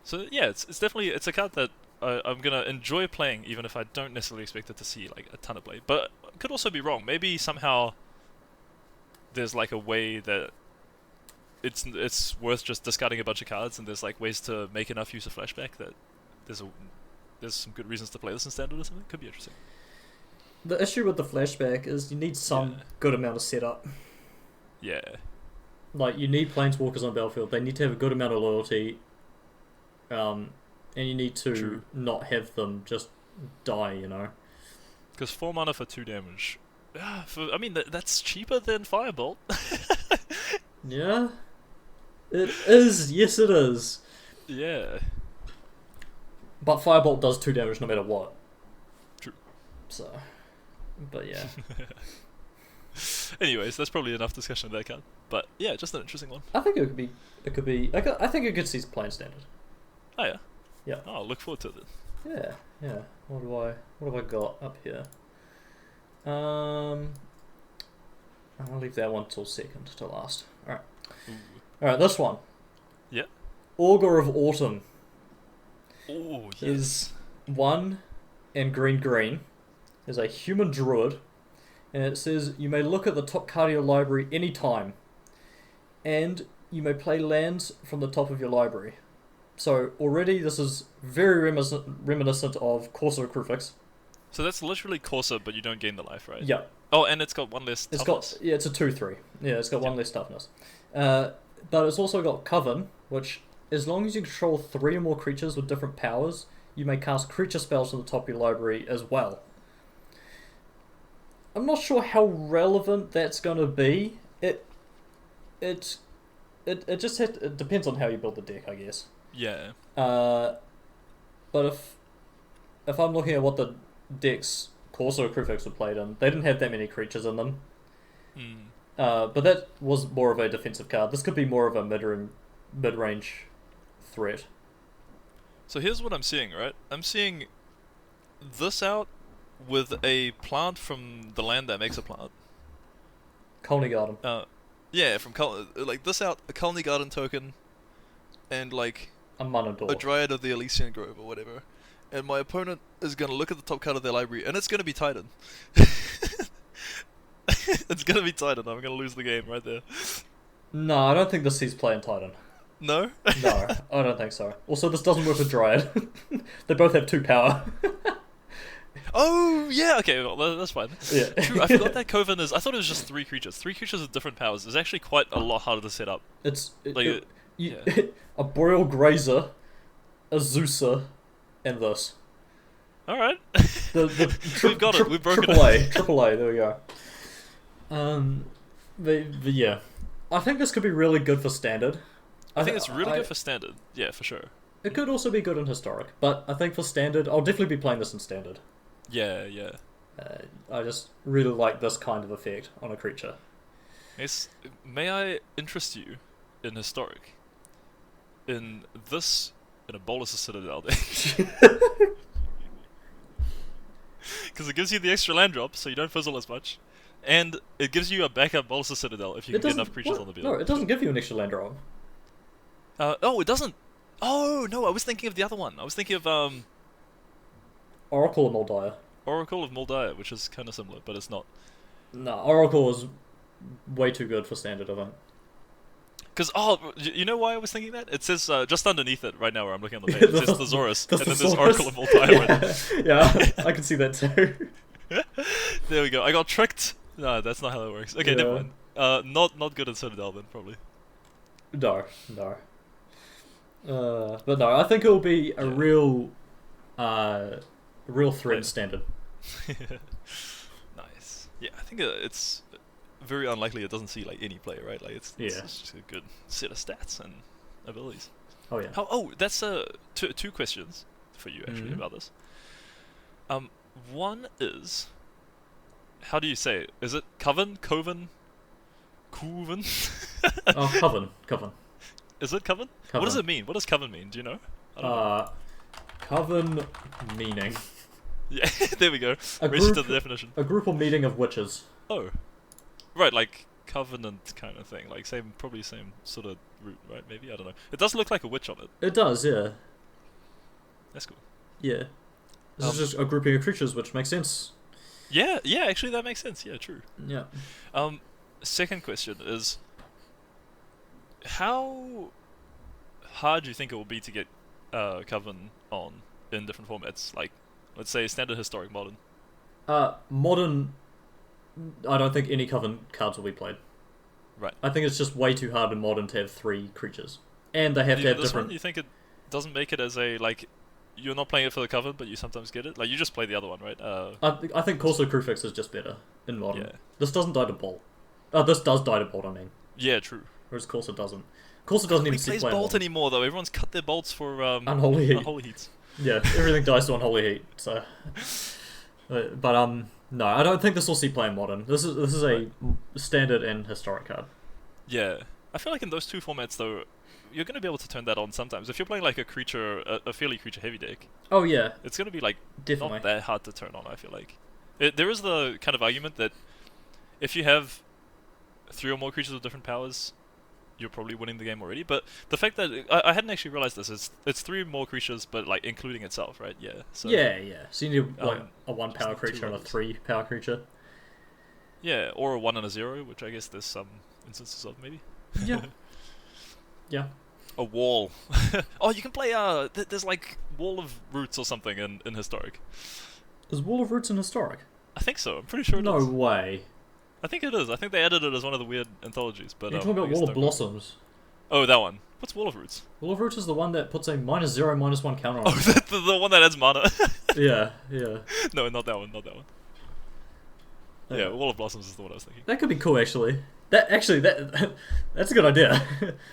So yeah, it's definitely a card that I'm gonna enjoy playing, even if I don't necessarily expect it to see like a ton of play. But I could also be wrong. Maybe somehow there's like a way that it's worth just discarding a bunch of cards, and there's like ways to make enough use of flashback that there's some good reasons to play this in standard or something. Could be interesting. The issue with the flashback is you need some good amount of setup. Yeah. Like you need planeswalkers on the battlefield. They need to have a good amount of loyalty. And you need to not have them just die, you know. Because 4 mana for 2 damage. That's cheaper than Firebolt. Yeah. It is. Yes, it is. Yeah. But Firebolt does 2 damage no matter what. True. So, but yeah. Anyways, that's probably enough discussion of that card. But yeah, just an interesting one. I think it could be. I think it could see playing standard. Oh yeah. Yeah. Oh, I'll look forward to it then. Yeah. What have I got up here? I'll leave that one till second to last. Alright. Alright, this one. Yeah. Auger of Autumn. Oh, yes. Is 1 and green. Is a human druid. And it says you may look at the top card of your library anytime. And you may play lands from the top of your library. So already this is very reminiscent of Corsair Crucifix. So that's literally Corsair, but you don't gain the life, right? Yeah. Oh, and it's got 1 less toughness. It's a 2/3. Yeah, it's got 1 less toughness. But it's also got Coven, which as long as you control 3 or more creatures with different powers, you may cast creature spells from the top of your library as well. I'm not sure how relevant that's going to be. It depends on how you build the deck, I guess. Yeah. But if I'm looking at what the decks Corsair Crucifix were played in, they didn't have that many creatures in them. But that was more of a defensive card. This could be more of a mid-range threat. So here's what I'm seeing, right? I'm seeing this out with a plant from the land that makes a plant. Colony Garden. Yeah, like this out, a Colony Garden token, and like a Munador. a Dryad of the Elysian Grove or whatever. and my opponent is going to look at the top card of their library, and it's going to be Titan. It's going to be Titan. I'm going to lose the game right there. No, I don't think this sees play in Titan. No? No, I don't think so. Also, this doesn't work with Dryad. They both have 2 power. Oh, yeah, okay, well, that's fine. Yeah. True, I forgot that Coven is... I thought it was just 3 creatures. 3 creatures with different powers is actually quite a lot harder to set up. A Boreal Grazer, a Zeuser, and this. Alright. We've got it, we've broken it. Triple A, there we go. But yeah. I think this could be really good for Standard. I think it's really good for Standard. Yeah, for sure. It could also be good in Historic, but I think for Standard, I'll definitely be playing this in Standard. Yeah, yeah. I just really like this kind of effect on a creature. Yes, may I interest you in Historic? In a Bolus of Citadel deck. Because it gives you the extra land drop, so you don't fizzle as much. And it gives you a backup Bolus of Citadel if you can get enough creatures on the field. No, it doesn't give you an extra land drop. Oh, it doesn't. Oh, no, I was thinking of the other one. I was thinking of, Oracle of Moldiah. Oracle of Moldiah, which is kind of similar, but it's not. No, Oracle is way too good for Standard, I think. Because, you know why I was thinking that? It says, just underneath it, right now where I'm looking on the page, it says Thesaurus, and then there's Oracle of Moldiah right there. Yeah, I can see that too. There we go. I got tricked. No, that's not how that works. Okay, never mind. Not good at Citadel then, probably. No. But no, I think it will be a real threat in Standard. Nice. Yeah, I think it's very unlikely it doesn't see like any play, right? Like it's just a good set of stats and abilities. Oh yeah. That's two questions for you actually about this. One is, how do you say it? Is it Coven? Coven? Oh, Coven. Is it Coven? What does it mean? What does Coven mean? Do you know? Coven meaning. Yeah, there we go. Race to the definition. A group or meeting of witches. Oh. Right, like covenant kind of thing. Like probably same sort of root, right? Maybe? I don't know. It does look like a witch on it. It does, yeah. That's cool. Yeah. This is just a grouping of creatures, which makes sense. Yeah, actually that makes sense. Yeah, true. Yeah. Second question is, how hard do you think it will be to get Coven on in different formats? Like, let's say Standard, Historic, Modern. Modern, I don't think any Coven cards will be played. Right. I think it's just way too hard in Modern to have 3 creatures. And they have to have different... You think it doesn't make it as a, like, you're not playing it for the Coven, but you sometimes get it? Like, you just play the other one, right? I think Corso Crewfix is just better in Modern. Yeah. This doesn't die to Bolt. This does die to Bolt, I mean. Yeah, true. Whereas Corso doesn't. Corso doesn't even see play Bolt anymore, though. Everyone's cut their bolts for Unholy Heat. Unholy Heats. Yeah, everything dies to Unholy Heat, so... But, no, I don't think this will see play in Modern. This is a Standard and Historic card. Yeah. I feel like in those two formats, though, you're going to be able to turn that on sometimes. If you're playing like a fairly creature-heavy deck... Oh, yeah. It's going to be, like, definitely not that hard to turn on, I feel like. There is the kind of argument that if you have 3 or more creatures with different powers, you're probably winning the game already. But the fact that I hadn't actually realized this is it's 3 more creatures, but like including itself, right? Yeah. So, yeah. So you need like a 1 power just creature and a 3 power creature. Yeah, or a 1 and a 0, which I guess there's some instances of maybe. Yeah. Yeah. A wall. Oh, you can play there's like Wall of Roots or something in Historic. Is Wall of Roots in Historic? I think so. I'm pretty sure it is. No way. I think it is. I think they added it as one of the weird anthologies. But you're talking about Wall of Blossoms. Oh, that one. What's Wall of Roots? Wall of Roots is the one that puts a -0/-1 counter on. Oh, the one that adds mana. Yeah. No, not that one. Yeah, Wall of Blossoms is the one I was thinking. That could be cool, actually. That's a good idea.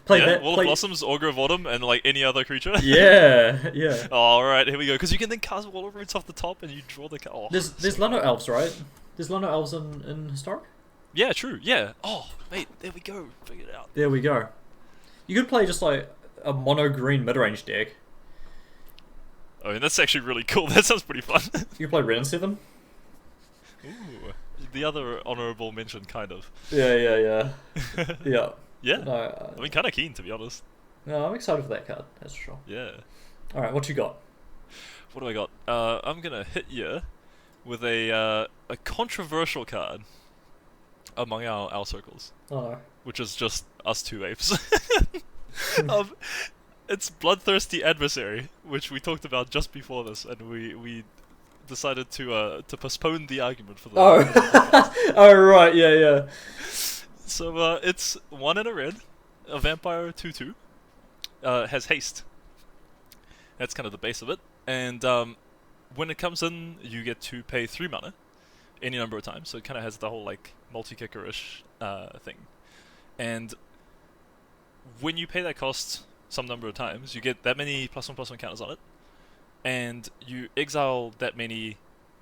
Wall of Blossoms, Auger of Autumn, and like any other creature. Yeah. Oh, alright, here we go. Because you can then cast Wall of Roots off the top and you draw the card. Oh, there's Lano Elves, right? There's Lano Elves in Historic? Yeah, true. Yeah. Oh, mate, there we go. Figured it out. There we go. You could play just like a mono green mid-range deck. I mean, that's actually really cool. That sounds pretty fun. You could play Ren 7. Ooh. The other honourable mention, kind of. Yeah. Yeah. Yeah. No, I mean, kind of keen, to be honest. No, I'm excited for that card, that's for sure. Yeah. Alright, what you got? what do I got? I'm gonna hit you with a controversial card among our circles, Oh no. which is just us two apes. um, it's Bloodthirsty Adversary, which we talked about just before this, and we decided to postpone the argument for the. Oh. Oh right, yeah. So it's 1 in a red, a vampire 2/2, has haste. That's kind of the base of it, and when it comes in, you get to pay 3 mana, any number of times. So it kind of has the whole like multi-kicker-ish thing, and when you pay that cost some number of times, you get that many +1/+1 counters on it, and you exile that many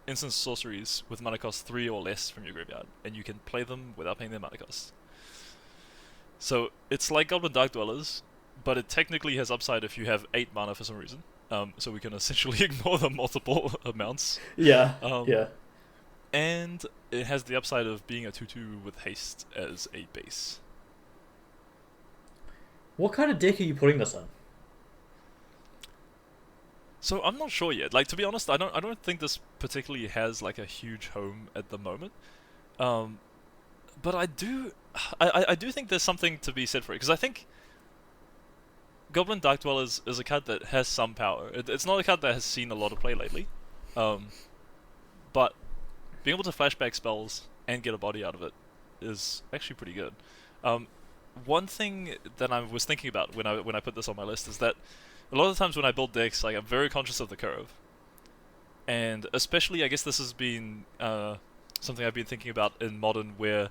instant sorceries with mana cost 3 or less from your graveyard, and you can play them without paying their mana cost. So it's like Goblin Dark Dwellers, but it technically has upside if you have 8 mana for some reason. So we can essentially ignore the multiple amounts. Yeah. Yeah. And it has the upside of being a 2/2 with haste as a base. What kind of deck are you putting this in? So I'm not sure yet. Like, to be honest, I don't think this particularly has like a huge home at the moment. But I do think there's something to be said for it, because I think Goblin Dark Dwellers is a card that has some power. It's not a card that has seen a lot of play lately, but being able to flashback spells and get a body out of it is actually pretty good. One thing that I was thinking about when I put this on my list is that a lot of the times when I build decks, like, I'm very conscious of the curve, and especially I guess this has been something I've been thinking about in Modern, where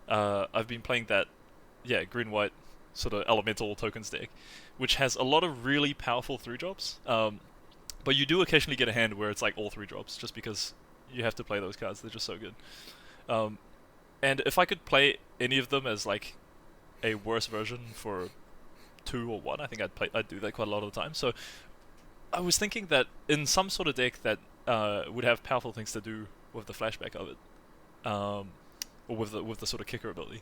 I've been playing that green-white sort of elemental tokens deck, which has a lot of really powerful 3-drops, but you do occasionally get a hand where it's like all 3-drops, just because you have to play those cards. They're just so good. And if I could play any of them as like a worse version for 2 or 1, I think I'd do that quite a lot of the time. So I was thinking that in some sort of deck that would have powerful things to do with the flashback of it, or with the sort of kicker ability,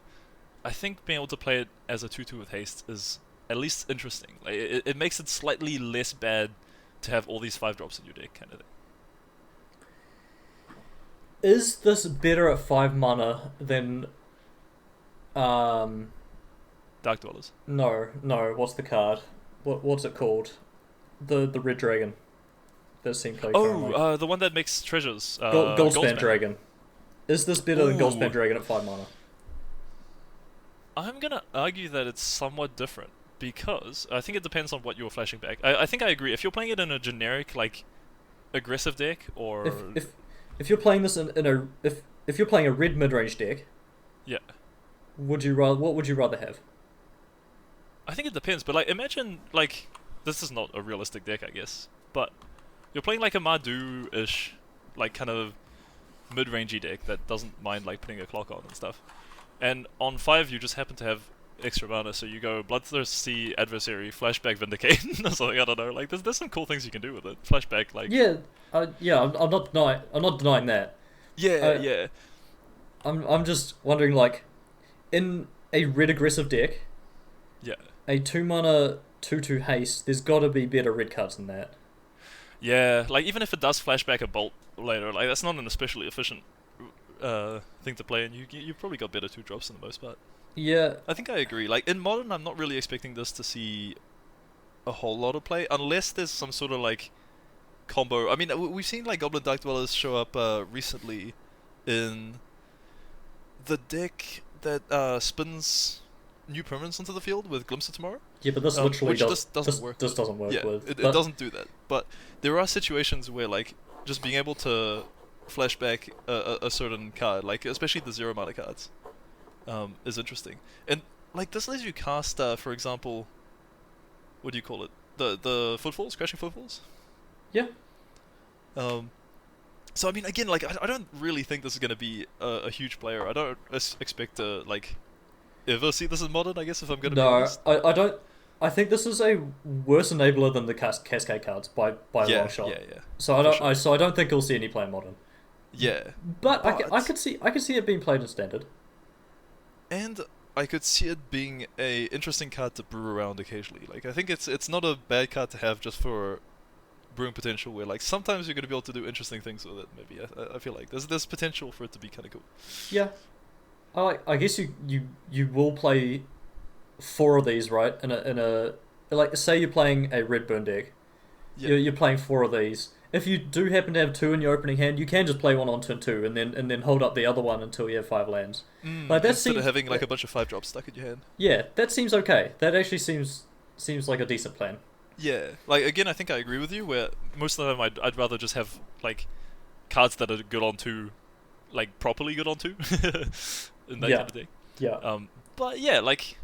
I think being able to play it as a 2/2 with haste is at least interesting. Like, it makes it slightly less bad to have all these 5-drops in your deck, kind of thing. Is this better at 5 mana than Dark Dwellers. No, what's the card? What's it called? The red dragon that's seen played currently. Oh, the one that makes treasures. Goldspan Dragon. Is this better than Ooh. Goldspan Dragon at 5 mana? I'm gonna argue that it's somewhat different, because I think it depends on what you're flashing back. I think I agree. If you're playing it in a generic, like, aggressive deck, or if you're playing this in a if you're playing a red mid-range deck, yeah, what would you rather have? I think it depends. But like, imagine, like, this is not a realistic deck, I guess, but you're playing like a Mardu-ish, like, kind of mid-rangey deck that doesn't mind like putting a clock on and stuff. And on 5 you just happen to have extra mana, so you go Bloodthirsty Adversary, Flashback Vindicate, or something, I don't know. Like, there's some cool things you can do with it. Flashback, like... I'm not denying that. Yeah. I'm just wondering, like, in a red aggressive deck, yeah, a 2 mana 2/2 haste, there's got to be better red cards than that. Yeah, like, even if it does flashback a bolt later, like, that's not an especially efficient thing to play, and you've probably got better 2-drops for the most part. Yeah. I think I agree. Like, in Modern, I'm not really expecting this to see a whole lot of play, unless there's some sort of, like, combo. I mean, we've seen, like, Goblin Dark Dwellers show up recently in the deck that spins new permanents into the field with Glimpse of Tomorrow. Yeah, but this literally doesn't work. This doesn't work yeah, with. It doesn't do that. But there are situations where, like, just being able to flashback a certain card, like, especially the 0 mana cards, is interesting. And, like, this lets you cast, for example, what do you call it? The footfalls? Crashing footfalls? Yeah. So, I mean, again, like, I don't really think this is going to be a huge player. I don't expect to, like, ever see this in Modern, I guess, if I'm going to be honest. I don't. I think this is a worse enabler than the Cascade cards by a long shot. Yeah. So I don't think you'll see any play in Modern. Yeah. But I could see it being played in Standard. And I could see it being a interesting card to brew around occasionally. Like, I think it's not a bad card to have just for brewing potential where like sometimes you're gonna be able to do interesting things with it. Maybe I feel like there's potential for it to be kind of cool. Yeah. I guess you will play 4 of these, right? In a like, say you're playing a red burn deck. Yeah. You're playing 4 of these. If you do happen to have 2 in your opening hand, you can just play one on turn 2 and then hold up the other one until you have 5 lands. Like that Instead seems of having like a bunch of 5-drops stuck in your hand. Yeah, that seems okay. That actually seems like a decent plan. Yeah, like again, I think I agree with you. Where most of the time I'd rather just have like cards that are good on 2, like properly good on 2, in that Yeah. kind of deck. Yeah. But yeah, like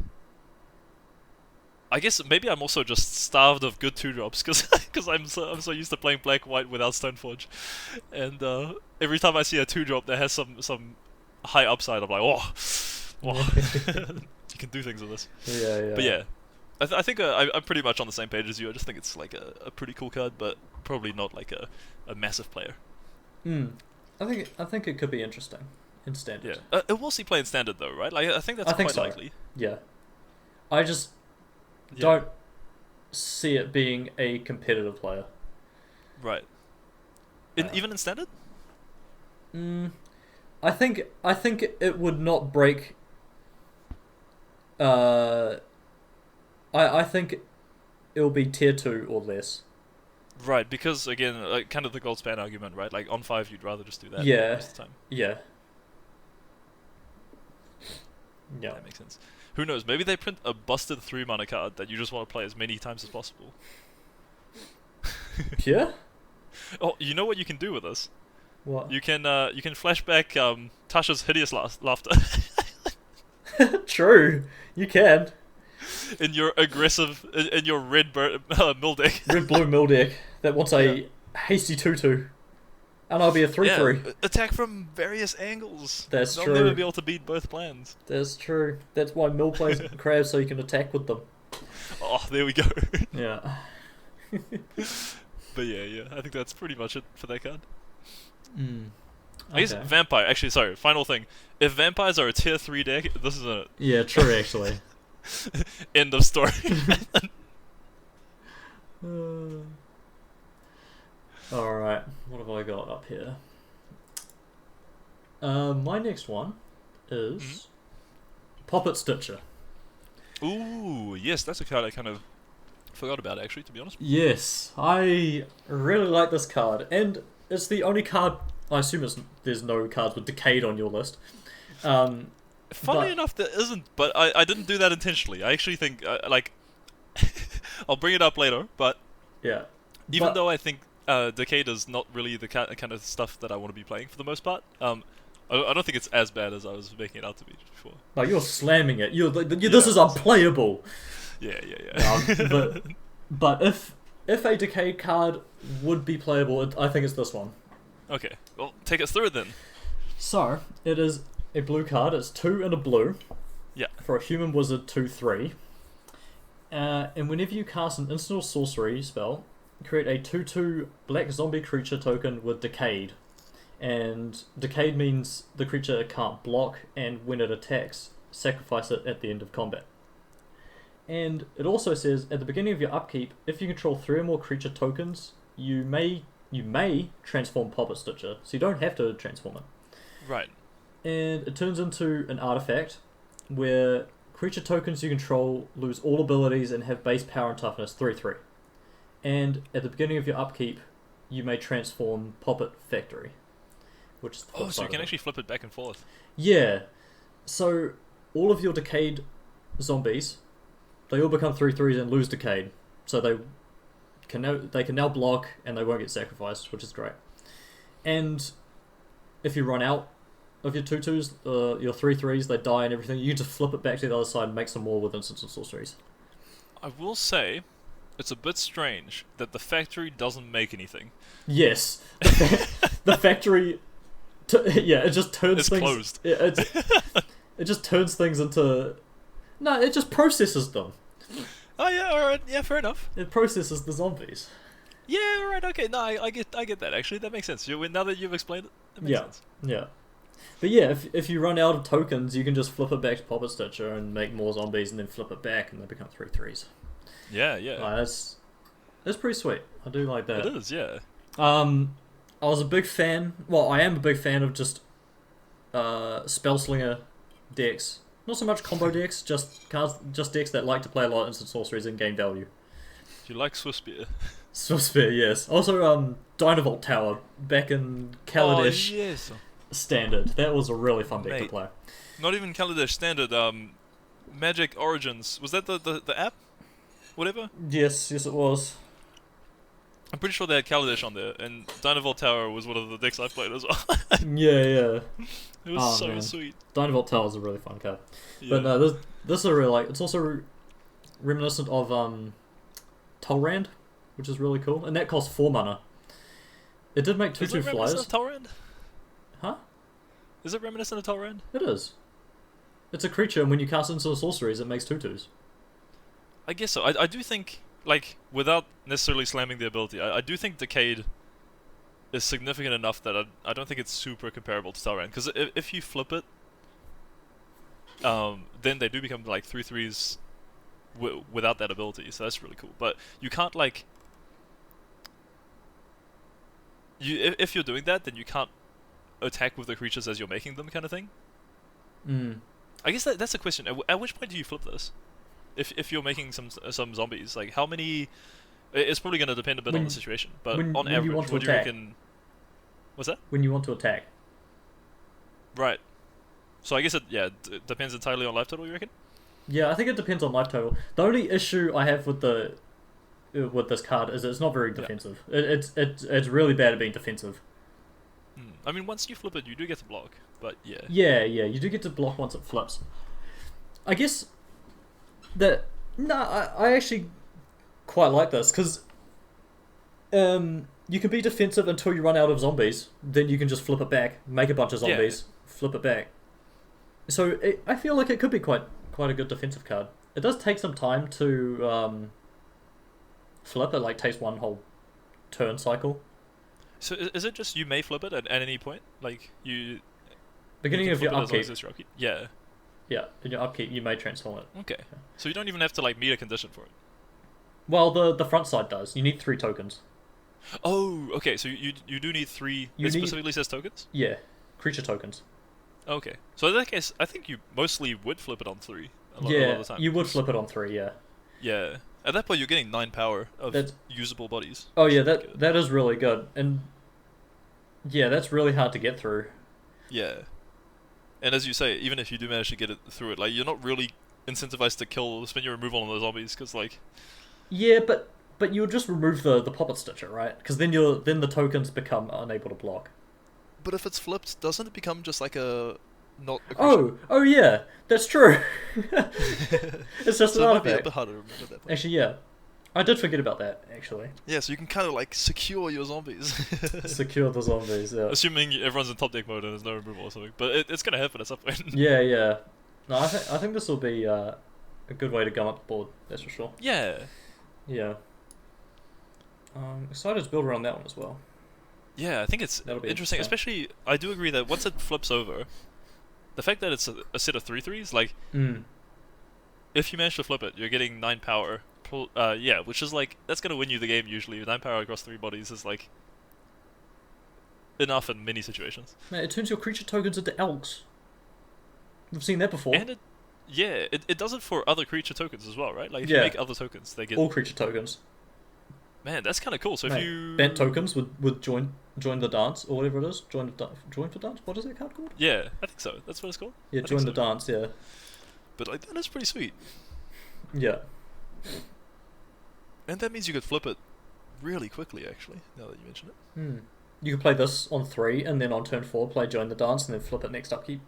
I guess maybe I'm also just starved of good 2-drops because I'm so used to playing black white without Stoneforge, and every time I see a 2-drop that has some high upside, I'm like, oh, you can do things with this. Yeah. But yeah, I think I'm pretty much on the same page as you. I just think it's like a pretty cool card, but probably not like a massive player. I think it could be interesting in standard. Yeah, it will see play in standard though, right? Like I think that's quite likely. Yeah. I just don't see it being a competitive player. Right. Even in standard? I think it would not break. I think it'll be tier 2 or less. Right, because again, like kind of the gold span argument, right? Like on 5, you'd rather just do that. Yeah. Most of the time. Yeah. That makes sense. Who knows? Maybe they print a busted 3-mana card that you just want to play as many times as possible. Yeah. Oh, you know what you can do with this? What? You can flashback Tasha's hideous laughter. True. You can. In your aggressive, in your red mill deck. Red blue mill deck that wants a hasty 2/2. And I'll be a 3/3. Yeah, attack from various angles. That's They'll true. never be able to beat both plans. That's true. That's why Mill plays crabs, so you can attack with them. Oh, there we go. Yeah. But yeah, I think that's pretty much it for that card. I Okay. guess vampire. Actually, sorry. Final thing. If vampires are a tier 3 deck, this is a Yeah, true actually. end of story. Alright, what have I got up here? My next one is Poppet Stitcher. Ooh, yes, that's a card I kind of forgot about, actually, to be honest. Yes, I really like this card, and it's the only card. I assume there's no cards with Decayed on your list. Funnily enough, there isn't, but I didn't do that intentionally. I actually think, like, I'll bring it up later, but yeah, even though I think Decayed is not really the kind of stuff that I want to be playing for the most part, I don't think it's as bad as I was making it out to be before. no, you're slamming it. This is unplayable. Yeah. But if a Decayed card would be playable, I think it's this one. Okay, well, take us through it then. So it is a blue card. It's 2 and a blue. Yeah. For a human wizard 2/3. And whenever you cast an instant or sorcery spell, create a 2/2 black zombie creature token with Decayed. And Decayed means the creature can't block, and when it attacks, sacrifice it at the end of combat. And it also says, at the beginning of your upkeep, if you control 3 or more creature tokens, you may transform Poppet Stitcher, so you don't have to transform it. Right. And it turns into an artifact, where creature tokens you control lose all abilities and have base power and toughness 3/3. And at the beginning of your upkeep, you may transform Poppet Factory. Which is the flip Oh, so side you can of it. actually flip it back and forth. Yeah. So all of your Decayed zombies, they all become 3/3s and lose Decayed. So they can now block and they won't get sacrificed, which is great. And if you run out of your 2/2s, your 3/3s, they die and everything, you just flip it back to the other side and make some more with instants and sorceries. I will say, it's a bit strange that the factory doesn't make anything. Yes. The factory... it just turns It's things... closed. It just turns things into... No, it just processes them. Oh yeah, alright, yeah, fair enough. It processes the zombies. Yeah, alright, okay, no, I get that actually, that makes sense. Now that you've explained it, that makes sense. Yeah. But yeah, if you run out of tokens, you can just flip it back to Poppet Stitcher and make more zombies and then flip it back and they become 3/3s. Yeah. That's It's pretty sweet. I do like that. It is, yeah. I was a big fan. Well, I am a big fan of just Spellslinger decks. Not so much combo decks, just decks that like to play a lot of instant sorceries and gain value. Do you like Swiftspear? Swiftspear, yes. Also, Dynavolt Tower back in Kaladesh yes. Standard. That was a really fun deck to play. Not even Kaladesh Standard. Magic Origins. Was that the app? Whatever. Yes, it was. I'm pretty sure they had Kaladesh on there, and Dynavolt Tower was one of the decks I played as well. Yeah. It was so sweet. Dynavolt Tower is a really fun card. Yeah. But no, this is really like, it's also reminiscent of Tulrand, which is really cool, and that costs 4 mana. It did make 2/2 Is it flyers. reminiscent of Tulrand? Huh? Is it reminiscent of Tulrand? It is. It's a creature, and when you cast into sorceries, it makes 2/2s. I guess so. I do think, like, without necessarily slamming the ability, I do think Decade is significant enough that I don't think it's super comparable to Talrand. Because if you flip it, then they do become like 3/3s without that ability, so that's really cool. But you can't like... if you're doing that, then you can't attack with the creatures as you're making them, kind of thing. I guess that's a question. At which point do you flip this? If you're making some zombies, like how many? It's probably going to depend a bit on the situation, but on average, what do you reckon? What's that? When you want to attack. Right. So I guess it depends entirely on life total. You reckon? Yeah, I think it depends on life total. The only issue I have with this card is it's not very defensive. It's really bad at being defensive. I mean, once you flip it, you do get to block, but yeah. Yeah, you do get to block once it flips. I guess that I actually quite like this because you can be defensive until you run out of zombies. Then you can just flip it back, make a bunch of zombies, flip it back. So I feel like it could be quite a good defensive card. It does take some time to flip. It like takes one whole turn cycle. So is it just you may flip it at any point? Like you... Beginning of your upkeep. Yeah. Yeah, in your upkeep you may transform it. Okay. So you don't even have to like meet a condition for it? Well, the front side does. You need 3 tokens. Oh, okay. So you do need 3... It specifically says tokens? Yeah. Creature tokens. Okay. So in that case, I think you mostly would flip it on 3 a lot of the time. You would flip it on 3, yeah. Yeah. At that point, you're getting 9 power of usable bodies. Oh yeah, that is really good. And yeah, that's really hard to get through. Yeah. And as you say, even if you do manage to get it through it, like you're not really incentivized to spend your removal on the zombies, because like... Yeah, but you'll just remove the Poppet Stitcher, right? Because then the tokens become unable to block. But if it's flipped, doesn't it become just like a... not a creature? Oh yeah, that's true. It's just so an it might be a artifact. bit harder to remember that point. Actually, yeah. I did forget about that, actually. Yeah, so you can kind of like secure your zombies. Secure the zombies, yeah. Assuming everyone's in top deck mode and there's no removal or something. But it's going to happen at some point. Yeah. No, I think this will be a good way to gum up the board, that's for sure. Yeah. Yeah. Excited to build around that one as well. Yeah, I think it's interesting. Especially, I do agree that once it flips over, the fact that it's a set of 3/3s, like, if you manage to flip it, you're getting 9 power. Which is like, that's going to win you the game usually. 9 power across 3 bodies is like enough in many situations. Man, it turns your creature tokens into elks. We've seen that before. And it does it for other creature tokens as well, right? Like if you make other tokens, they get... all creature tokens. Man, that's kind of cool. So if you... Bent tokens would join the dance, or whatever it is. Join for dance? What is that card called? Yeah, I think so. That's what it's called? Yeah, join the dance, yeah. But like, that is pretty sweet. Yeah. And that means you could flip it really quickly, actually, now that you mention it. You could play this on 3, and then on turn 4, play Join the Dance, and then flip it next upkeep.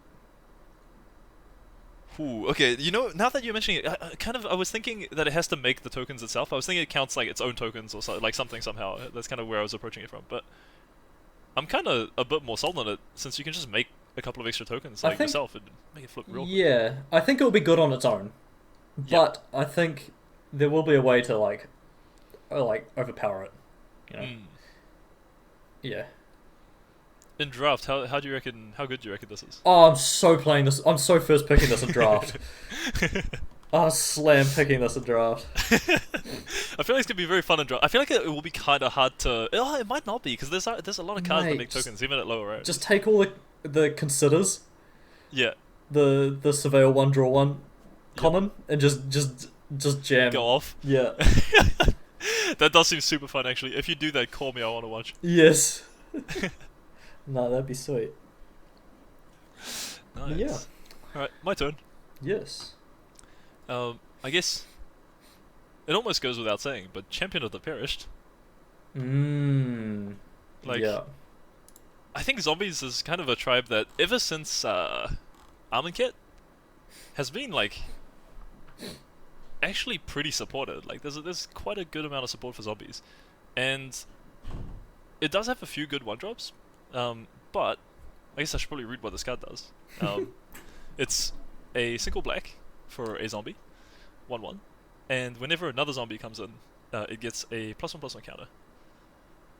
Ooh, okay, you know, now that you're mentioning it, I was thinking that it has to make the tokens itself. I was thinking it counts like its own tokens or like something somehow. That's kind of where I was approaching it from. But I'm kind of a bit more sold on it, since you can just make a couple of extra tokens like yourself and make it flip real quick. Yeah, I think it'll be good on its own. But I think there will be a way to like overpower it. You know? Yeah. In draft, how good do you reckon this is? Oh, I'm so first picking this in draft. Oh, slam picking this in draft. I feel like it's gonna be very fun and draft. I feel like it will be kind of hard to. Oh, it might not be because there's a lot of cards that Mate, make tokens even at lower rarities. just take all the considers, Yeah, the surveil one draw one Yep. common, and just jam. go off. Yeah. That does seem super fun actually. If you do that, call me. I want to watch. Yes. No, that'd be sweet. Nice. Yeah. All right, my turn. Yes. I guess it almost goes without saying, but Champion of the Perished. Mmm. Like, Yeah. I think zombies is kind of a tribe that ever since Armankit has been like actually pretty supported. Like there's quite a good amount of support for zombies, and it does have a few good one drops. But I guess I should probably read what this card does. It's a single black for a zombie, 1/1, and whenever another zombie comes in, it gets a +1/+1 counter.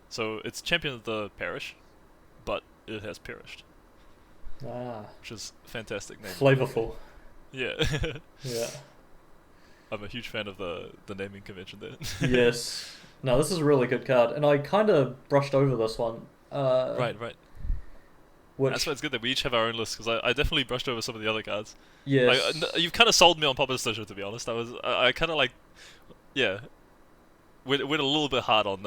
So it's Champion of the Parish, but it has perished, Ah. which is a fantastic name. Flavorful. Yeah. Yeah. I'm a huge fan of the naming convention there. Yes. No, this is a really good card, and I kind of brushed over this one. Right. Which, That's why it's good that we each have our own list, because I definitely brushed over some of the other cards. yes. You've kind of sold me on Poppet Stitcher, to be honest. I kind of like, yeah, went a little bit hard on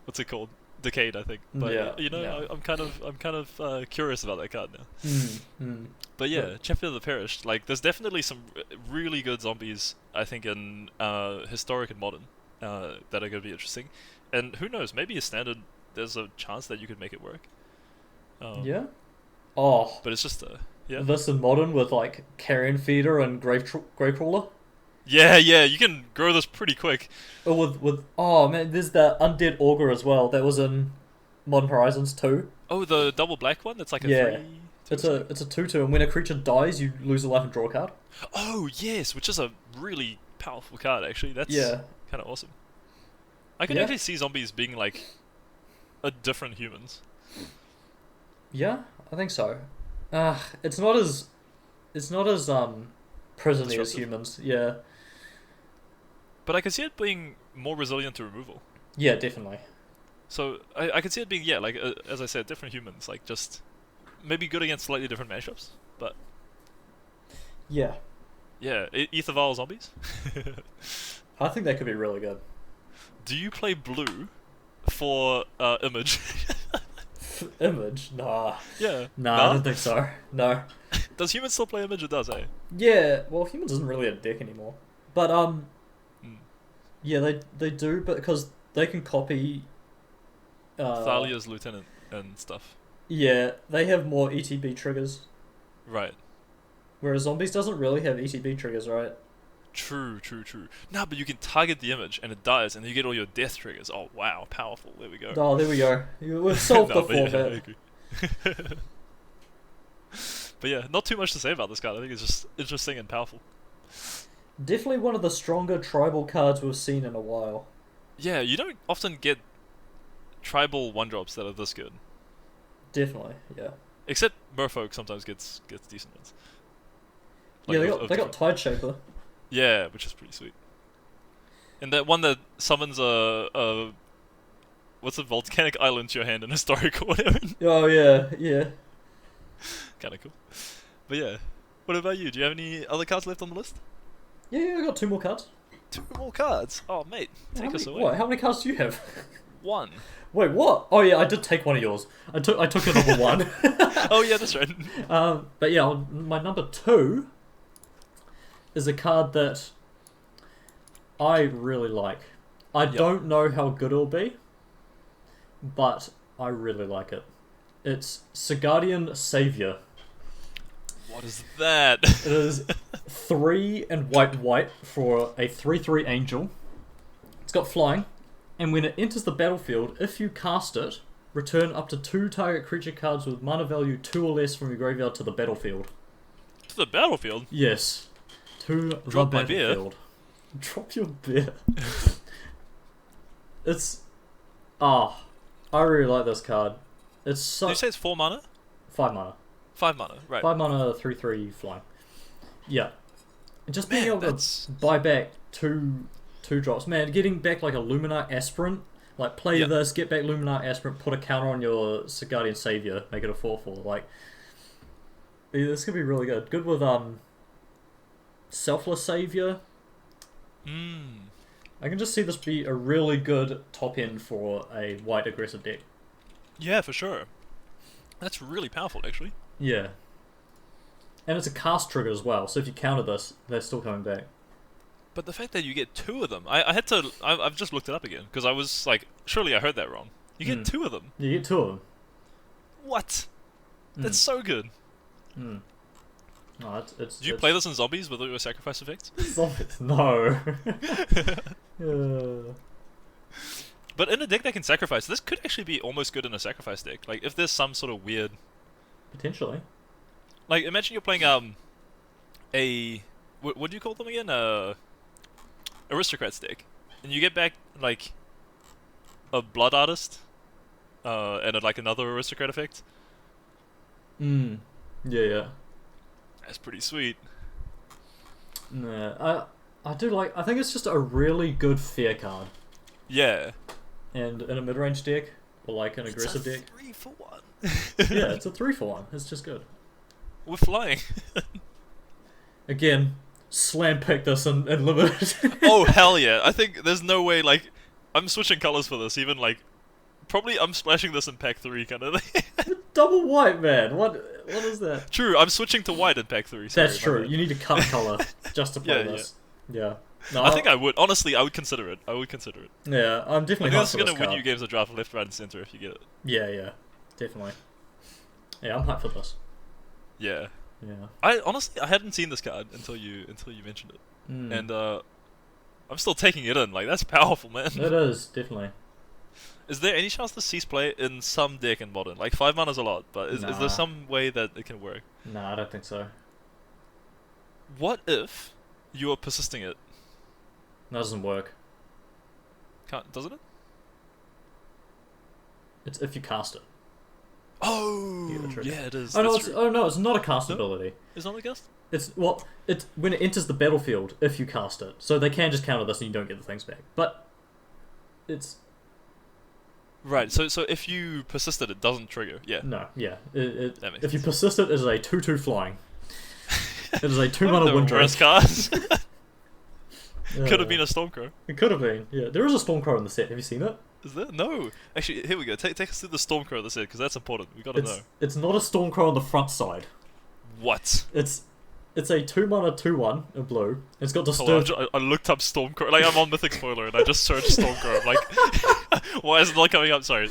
what's it called? Decade, I think. But Yeah, you know, yeah. I'm kind of curious about that card now. Mm. But yeah, Yeah. Champion of the Perished. Like, there's definitely some really good zombies, I think, in historic and modern that are going to be interesting. And who knows? Maybe a standard. There's a chance that you could make it work. Yeah. Oh, But it's just yeah. this in modern with like Carrion Feeder and Gravecrawler. Yeah, you can grow this pretty quick. Or with oh man, there's the Undead Auger as well. That was in Modern Horizons 2. Oh, the double black one? That's like a Yeah. 3... It's a 2/2, and when a creature dies, you lose a life and draw a card. Oh, yes, which is a really powerful card, actually. That's Yeah. kind of awesome. I can Yeah. actually see zombies being like a different humans. Yeah, I think so. It's not as prisony as Disruptive. humans. Yeah. But I can see it being more resilient to removal. Yeah, definitely. So I can see it being, yeah, like, as I said, different humans. Like, just maybe good against slightly different matchups. But Yeah. yeah, Ether Vial zombies. I think that could be really good. Do you play blue for image? Image? Nah. Yeah. Nah, I don't think so. No. Does humans still play image? It does, eh? Yeah, well, humans isn't really a deck anymore. But, Mm. yeah, they do, but because they can copy... Thalia's lieutenant and stuff. Yeah, they have more ETB triggers. Right. Whereas zombies doesn't really have ETB triggers, right? True. No, but you can target the image and it dies, and you get all your death triggers. Oh wow, powerful. There we go. Oh, there we go. We've solved No, the but yeah, I format. agree. But yeah, not too much to say about this card. I think it's just interesting and powerful. Definitely one of the stronger tribal cards we've seen in a while. Yeah, you don't often get tribal one drops that are this good. Definitely, yeah. Except Merfolk sometimes gets decent ones. Yeah, Like, they of got different- Tide Shaper. Yeah, which is pretty sweet. And that one that summons a what's a volcanic island to your hand in historic or whatever. Oh yeah. Kind of cool. But yeah, what about you? Do you have any other cards left on the list? Yeah, I got 2 more cards. 2 more cards. Oh mate, take us away. What? How many cards do you have? 1. Wait, what? Oh yeah, I did take one of yours. I took a number 1. Oh yeah, that's right. But yeah, my number 2 is a card that I really like. I don't know how good it'll be, but I really like it. It's Cigarion Savior. What is that? It is 3 and white for a 3/3 angel. It's got flying, and when it enters the battlefield, if you cast it, return up to 2 target creature cards with mana value 2 or less from your graveyard to the battlefield. To the battlefield? Yes. To Drop the my beer. battlefield. Drop your beer. It's... I really like this card. It's so... Did you say it's 4 mana? 5 mana. 5 mana, right. 5 mana, 3/3 flying. Yeah. And just being Man, able that's... to buy back two drops, man. Getting back like a Luminar Aspirant, like play Yeah. this, get back Luminar Aspirant, put a counter on your Cigarion Savior, make it a 4/4. Like, yeah, this could be really good. Good with Selfless Savior. Mm. I can just see this be a really good top end for a white aggressive deck. Yeah, for sure. That's really powerful, actually. Yeah. And it's a cast trigger as well, so if you counter this, they're still coming back. But the fact that you get two of them, I had to... I've just looked it up again, because I was like, surely I heard that wrong. You get two of them. You get two of them. What? That's so good. Mm. No, Do you play this in zombies with your sacrifice effects? Zombies? No. But in a deck that can sacrifice, this could actually be almost good in a sacrifice deck. Like, if there's some sort of weird... Potentially. Like, imagine you're playing, a... What do you call them again? Aristocrats deck. And you get back, like, a Blood Artist, and like another Aristocrat effect. Mm. Yeah. That's pretty sweet. Nah, I do like... I think it's just a really good fair card. Yeah. And in a mid-range deck, or like an aggressive deck. It's a 3-for-1. Yeah, it's a 3-for-1. It's just good. We're flying. Again, slam pick this and limited. Oh, hell yeah. I think there's no way, like... I'm switching colors for this, even, like... Probably I'm splashing this in pack 3, kind of thing. Double white, man. What is that? True, I'm switching to white in pack 3. That's true. You need to cut color just to play this. Yeah. No, I think I would. Honestly, I would consider it. Yeah, I'm I definitely think hyped this is for going this to win card. you games of draft left, right, and center if you get it. Yeah, definitely. Yeah, I'm hyped for this. Yeah. Yeah. I honestly hadn't seen this card until you mentioned it, and I'm still taking it in. Like, that's powerful, man. It is definitely. Is there any chance to cease play in some deck in Modern? Like, 5 mana's a lot, but is there some way that it can work? Nah, I don't think so. What if you are persisting it? That doesn't work. Doesn't it? It's if you cast it. Oh, You get the trigger. yeah, it is. Oh no, That's it's, true. oh no, it's not a cast ability. It's not a guest? It's when it enters the battlefield if you cast it. So they can just counter this and you don't get the things back. But it's Right, so if you persisted, it doesn't trigger. Yeah. no, yeah. That makes If you sense. persist it is a 2/2 flying. It is a 2 One of mana the wind worst drake. cards. Could have been a Stormcrow. It could have been. Yeah, there is a Stormcrow in the set. Have you seen it? Is there? No. Actually, here we go. Take us through the Stormcrow of the set, because that's important. We gotta know. It's not a Stormcrow on the front side. What? It's a 2 mana 2/1 in blue. It's got Hold on, disturbed. I looked up Stormcrow. Like, I'm on Mythic Spoiler, and I just searched Stormcrow. I'm like, why is it not coming up? Sorry,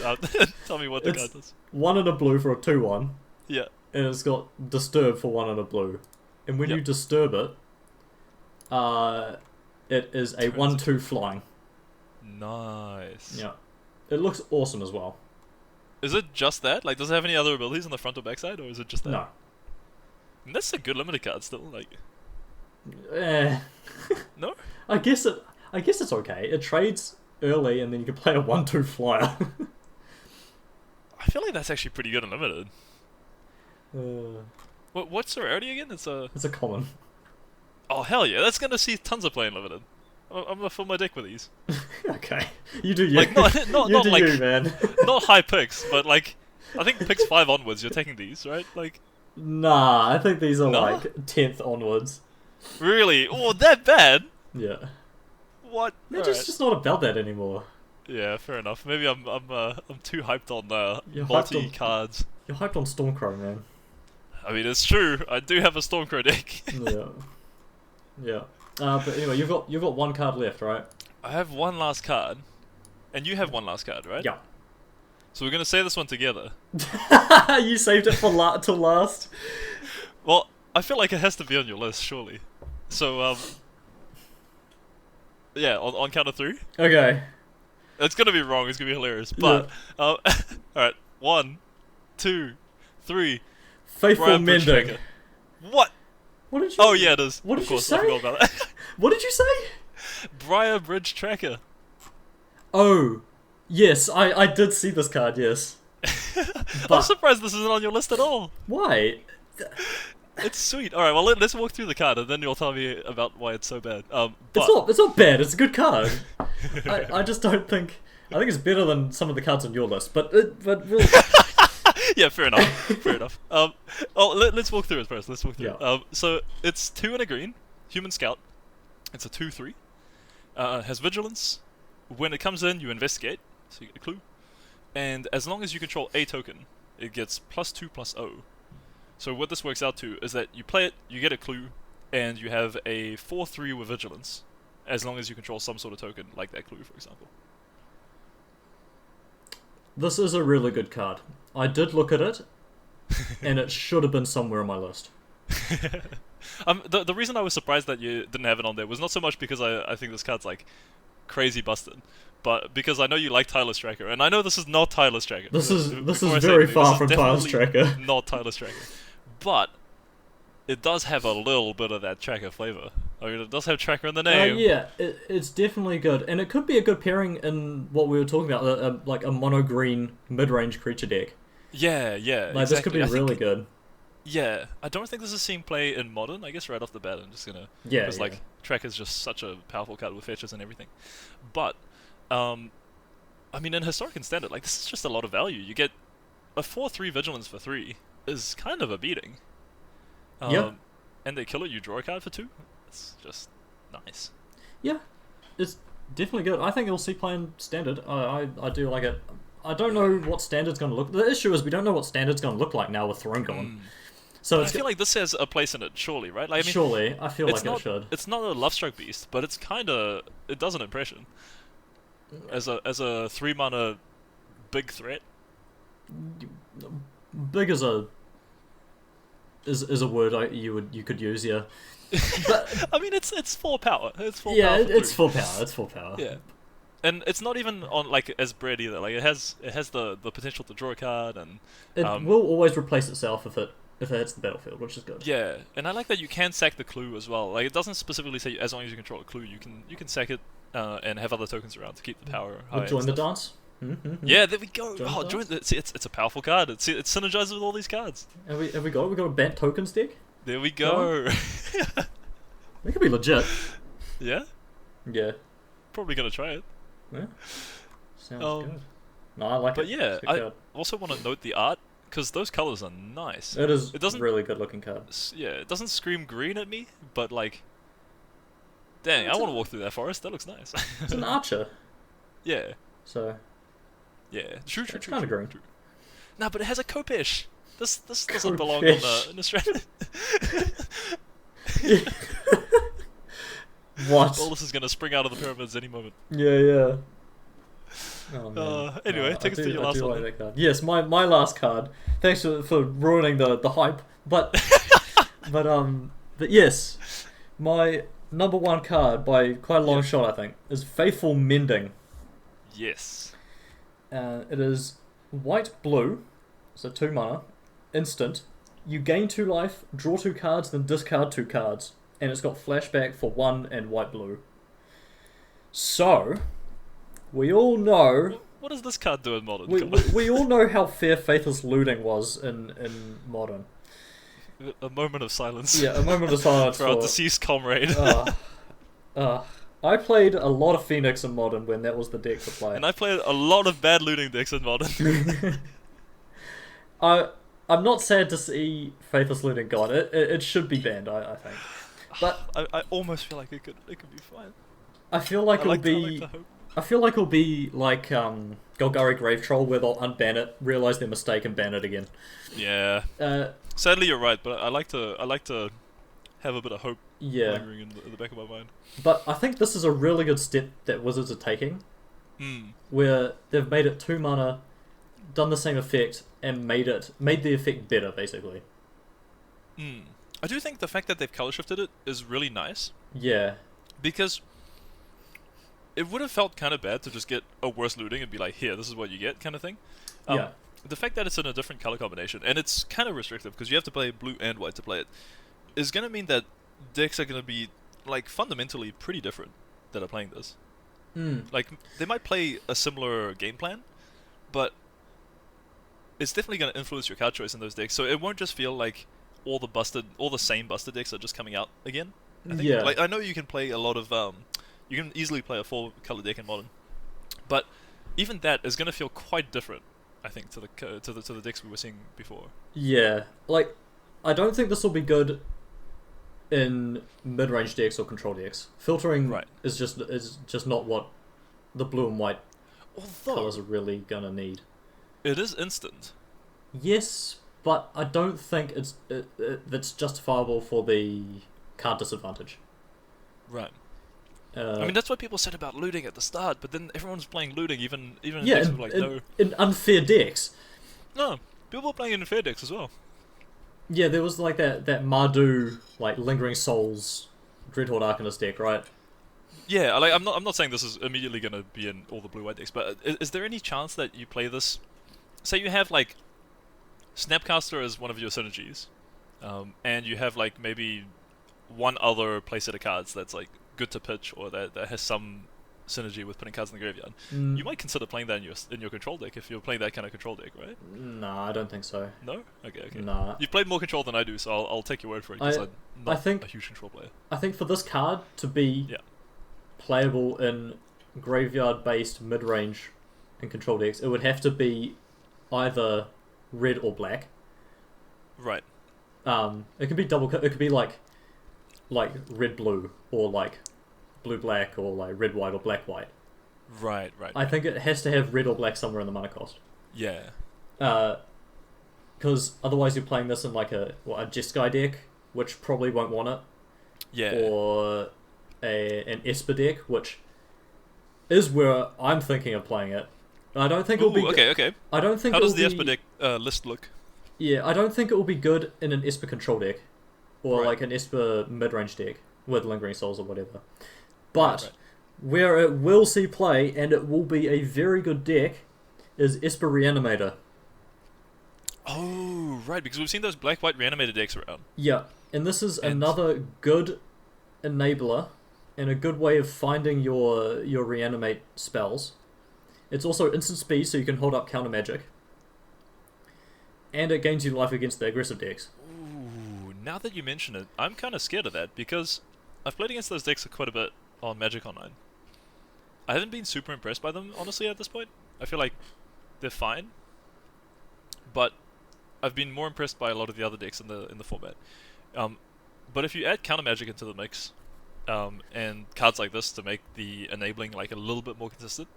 tell me what the card does. 1 and a blue for a 2/1, Yeah. and it's got disturb for 1 and a blue. And when you Yep. disturb it, it is a Turns 1/2 flying. Nice. Yeah, it looks awesome as well. Is it just that? Like, does it have any other abilities on the front or back side, or is it just that? No. And that's a good limited card still. Like, Eh. no? I guess it's okay. It trades early, and then you can play a 1/2 flyer. I feel like that's actually pretty good and limited. What's the rarity again? It's a... It's a common. Oh, hell yeah. That's gonna see tons of play in limited. I'm gonna fill my deck with these. Okay, you do you. Like, not you not do like... you, man. Not high picks, but like... I think picks 5 onwards, you're taking these, right? Like... Nah, I think these are No? like 10th onwards. Really? Oh, that bad? Yeah. What? They're Alright. just not about that anymore. Yeah, fair enough. Maybe I'm too hyped on You're hyped multi on- cards. You're hyped on Stormcrow, man. I mean, it's true. I do have a Stormcrow deck. Yeah. Yeah. But anyway, you've got one card left, right? I have one last card, and you have one last card, right? Yeah. So we're gonna say this one together. You saved it for till last. Well, I feel like it has to be on your list, surely. So yeah, on count of 3. Okay. It's gonna be wrong. It's gonna be hilarious. But all right, 1, 2, 3. Faithful Briar Bridge Mending. Tracker. What? What did you? Oh yeah, it is. What did Of you course, I say? forgot about that. What did you say? Briar Bridge Tracker. Oh, yes, I did see this card. Yes. I'm But surprised this isn't on your list at all. why? It's sweet. All right, well let's walk through the card, and then you'll tell me about why it's so bad. It's not bad. It's a good card. I just don't think. I think it's better than some of the cards on your list, but we'll... Yeah, fair enough. Fair enough. Let's walk through it first. Let's walk through Yeah. it. So it's 2 and a green, Human Scout. It's a 2/3. Has vigilance. When it comes in, you investigate, so you get a clue. And as long as you control a token, it gets +2/+0. So what this works out to is that you play it, you get a clue, and you have a 4/3 with vigilance, as long as you control some sort of token, like that clue, for example. This is a really good card. I did look at it, and it should have been somewhere on my list. The reason I was surprised that you didn't have it on there was not so much because I think this card's like crazy busted, but because I know you like Tireless Tracker, and I know this is not Tireless Tracker. This is Before I say very anything, far this from is Tireless definitely Tracker. Not Tireless Tracker, but it does have a little bit of that tracker flavor. I mean, it does have tracker in the name. Yeah, it's definitely good, and it could be a good pairing in what we were talking about, like a mono green mid-range creature deck. Yeah, Like this could be really good. Yeah, I don't think this is seen play in Modern. I guess right off the bat, I'm just gonna because like Tracker's just such a powerful card with fetches and everything. But I mean, in Historic and Standard, like this is just a lot of value. You get a 4/3 Vigilance for 3 is kind of a beating. And they kill it, you draw a card for 2. It's just nice. Yeah, it's definitely good. I think it'll see play in Standard. I do like it. I don't know what Standard's going to look. The issue is we don't know what Standard's going to look like now with Throne gone. So I feel like this has a place in it, surely, right? Like, I mean, surely, I feel like it should. It's not a Lovestruck Beast, but it's kind of it does an impression as a 3-mana big threat. Big is a word you could use, yeah. But I mean, it's 4 power. It's 4 yeah, power. it's 4 power. It's 4 power. Yeah. And it's not even on like as bread either. Like it has the potential to draw a card, and it will always replace itself if it hits the battlefield, which is good. Yeah, and I like that you can sack the clue as well. Like it doesn't specifically say as long as you control a clue, you can sack it and have other tokens around to keep the power high. We'll join the dance. Mm-hmm. Yeah, there we go. Join the See, it's a powerful card. It synergizes with all these cards. Have we got a Bant tokens deck? There we go. That could be legit. Yeah. Yeah. Probably gonna try it. Yeah. Sounds good. No, I like it. But yeah, It's a good I card. also want to note the art because those colors are nice. It is. It doesn't really good looking card. Yeah, it doesn't scream green at me, but like, dang, I want to walk through that forest. That looks nice. It's an archer. Yeah. So. Yeah. True. It's kind of green. True. No, but it has a Kopesh. This doesn't belong on the Innistrad. What? All this is gonna spring out of the pyramids any moment. Yeah. Oh, man. Anyway, take us to your last one. I do like that card. Yes, my last card. Thanks for ruining the hype, but but yes, my number 1 card by quite a long shot, I think, is Faithful Mending. Yes. It is white-blue, so 2 mana, instant. You gain 2 life, draw 2 cards, then discard 2 cards, and it's got flashback for 1 and white-blue. So, we all know. What does this card do in Modern? We all know how fair Faithless Looting was in Modern. A moment of silence. Yeah, a moment of silence for our deceased comrade. I played a lot of Phoenix in Modern when that was the deck to play. And I played a lot of bad looting decks in Modern. I'm not sad to see Faithless Looting gone. It should be banned, I think. But I almost feel like it could be fine. I feel like it'll be. I feel like it'll be like Golgari Grave Troll, where they'll unban it, realize their mistake, and ban it again. Yeah. Sadly, you're right, but I like to have a bit of hope lingering in the back of my mind. But I think this is a really good step that Wizards are taking, where they've made it 2 mana, done the same effect, and made the effect better, basically. I do think the fact that they've color shifted it is really nice. Yeah. Because it would have felt kind of bad to just get a worse looting and be like, here, this is what you get, kind of thing. The fact that it's in a different color combination, and it's kind of restrictive because you have to play blue and white to play it, is going to mean that decks are going to be like fundamentally pretty different that are playing this. Like, they might play a similar game plan, but it's definitely going to influence your card choice in those decks, so it won't just feel like all the same busted decks are just coming out again. I think. Yeah. Like I know you can play a lot of you can easily play a 4-color deck in Modern, but even that is going to feel quite different. I think to the decks we were seeing before. Yeah, like I don't think this will be good in mid-range decks or control decks. Filtering Right. is just not what the blue and white Although colors are really gonna need. it is instant. Yes, but I don't think that's justifiable for the card disadvantage. Right. Uh, I mean, that's what people said about looting at the start, but then everyone's playing looting, even in yeah, decks with like no. in unfair decks. No, people were playing it in fair decks as well. Yeah, there was like that Mardu like Lingering Souls Dreadhorde Arcanist deck, right? Yeah, like I'm not saying this is immediately gonna be in all the blue-white decks, but is there any chance that you play this? Say you have like Snapcaster as one of your synergies, and you have like maybe one other playset of cards that's like good to pitch or that has some synergy with putting cards in the graveyard. You might consider playing that in your control deck if you're playing that kind of control deck, right? Nah, I don't think so. No? Okay. Nah. You've played more control than I do, so I'll take your word for it because I'm not think- a huge control player. I think for this card to be Yeah. playable in graveyard-based mid-range and control decks, it would have to be either red or black. Right. It could be double. It could be like red blue or like blue black or like red white or black white. Right. I think it has to have red or black somewhere in the mana cost. Yeah. Because otherwise you're playing this in like a Jeskai deck, which probably won't want it. Yeah. Or an Esper deck, which is where I'm thinking of playing it. I don't think it'll be. Okay. I don't think. How does the it'll Esper be, deck list look? Yeah, I don't think it will be good in an Esper control deck, or Right. like an Esper mid-range deck with Lingering Souls or whatever. But Right. where it will see play, and it will be a very good deck, is Esper Reanimator. Oh, right, because we've seen those black-white reanimated decks around. Yeah, and this is And- another good enabler and a good way of finding your reanimate spells. It's also instant speed, so you can hold up counter magic. And it gains you life against the aggressive decks. Ooh, now that you mention it, I'm kind of scared of that because I've played against those decks quite a bit on Magic Online. I haven't been super impressed by them, honestly, at this point. I feel like they're fine, but I've been more impressed by a lot of the other decks in the format. But if you add counter magic into the mix, and cards like this to make the enabling like a little bit more consistent,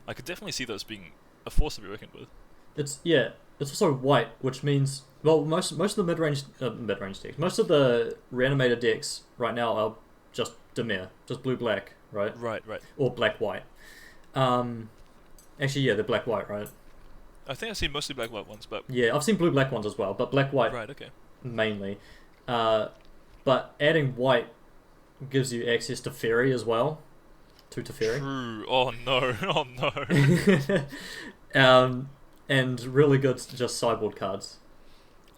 I could definitely see those being a force to be reckoned with. It's also white, which means most of the mid-range decks, most of the reanimated decks right now are just Dimir, just blue-black, right? Right. Or black-white. Actually, yeah, they're black-white, right? I think I've seen mostly black-white ones, but Yeah, I've seen blue-black ones as well, but black-white right, okay. mainly. But adding white gives you access to Fairy as well. To Teferi. True. Oh no. And really good just sideboard cards.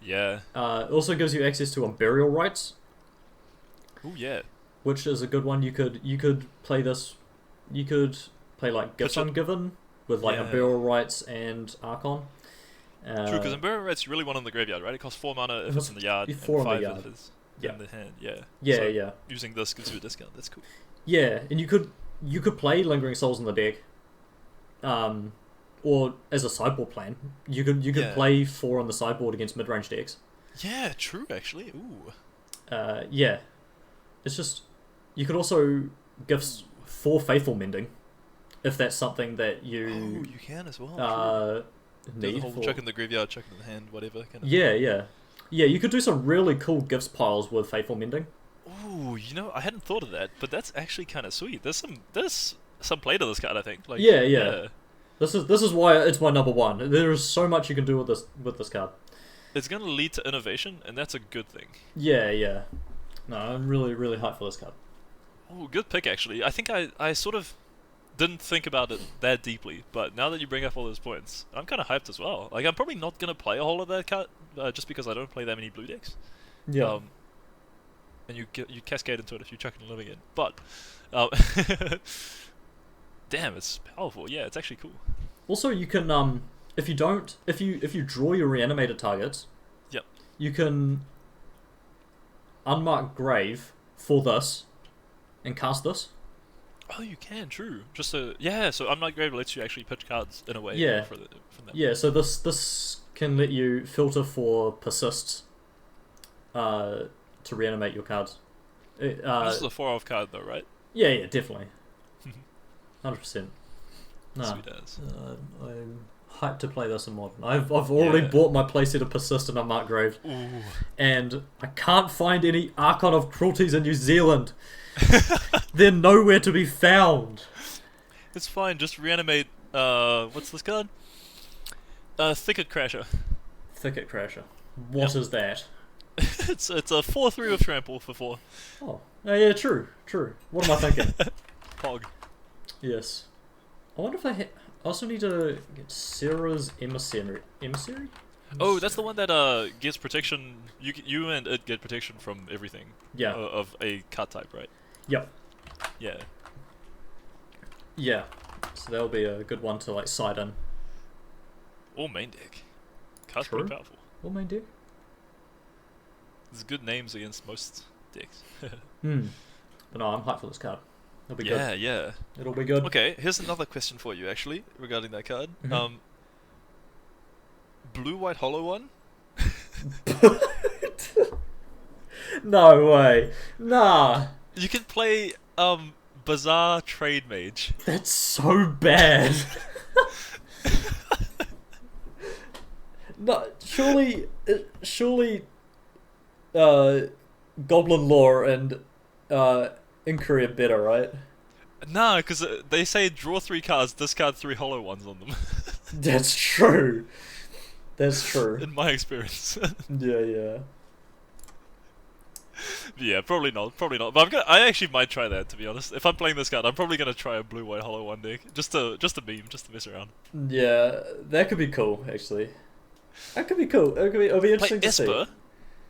Yeah. It also gives you access to Burial Rites, Ooh, yeah. which is a good one. You could play this. You could play like Gifts Pitch it. Ungiven with like Yeah. Burial Rites and Archon. True, because Burial Rites really one in the graveyard, right? It costs 4 mana if it's in the yard, and 4 in the 5 yard. if it's Yeah. in the hand. Yeah. Yeah, So yeah, using this gives you a discount. That's cool. yeah. And you could play Lingering Souls in the deck, or as a sideboard plan. You could Yeah. play 4 on the sideboard against mid-range decks. Yeah, true. Actually. Ooh. Yeah. It's just you could also give 4 Faithful Mending, if that's something that you Oh, you can as well. Do the need whole for. chuck in the graveyard, chuck in the hand, whatever. Kind of. Yeah. You could do some really cool gifts piles with Faithful Mending. Ooh, I hadn't thought of that, but that's actually kind of sweet. There's some play to this card, I think. Like, Yeah. This is why it's my number one. There is so much you can do with this card. It's gonna lead to innovation, and that's a good thing. Yeah. No, I'm really hyped for this card. Oh, good pick, actually. I think I sort of didn't think about it that deeply, but now that you bring up all those points, I'm kind of hyped as well. Like, I'm probably not gonna play a whole of that card, just because I don't play that many blue decks. Yeah. And you cascade into it if you chuck in living in. But, damn, it's powerful. Yeah, it's actually cool. Also, you can if you draw your reanimated targets. Yep. You can Unmarked Grave for this and cast this. Oh, you can, true. Just so so Unmarked Grave lets you actually pitch cards in a way. Yeah. From that. Yeah, so this can let you filter for persists to reanimate your cards. This is a 4-off card though, right? Yeah, definitely. 100%. Sweet as. I'm hyped to play this in Modern. I've already bought my playset of Persist and Unmarked Grave. Ooh. And I can't find any Archon of Cruelties in New Zealand. They're nowhere to be found. It's fine, just reanimate, what's this card? Thicket Crasher. Thicket Crasher. What is that? it's a 4/3 with trample for 4. Oh, yeah, true. What am I thinking? Pog. Yes. I wonder if I also need to get Sarah's Emissary? Oh, that's the one that gets protection. You and it get protection from everything. Yeah. Of a card type, right? Yep. Yeah. Yeah. So that'll be a good one to like side in. Or main deck. Card's pretty powerful. Or main deck. There's good names against most decks. But no, I'm hyped for this card. It'll be good. Yeah. It'll be good. Okay, here's another question for you actually regarding that card. Blue-white hollow one? No way. Nah. You can play Bizarre Trade Mage. That's so bad. No, surely Goblin Lore and Inquiry are better, right? Nah, because they say draw 3 cards, discard 3 hollow ones on them. That's true. That's true. In my experience. Yeah. Yeah, probably not. But I actually might try that, to be honest. If I'm playing this card, I'm probably gonna try a blue-white hollow one deck, just to meme, just to mess around. Yeah, that could be cool, actually. That could be cool. It'll be interesting to see. Esper,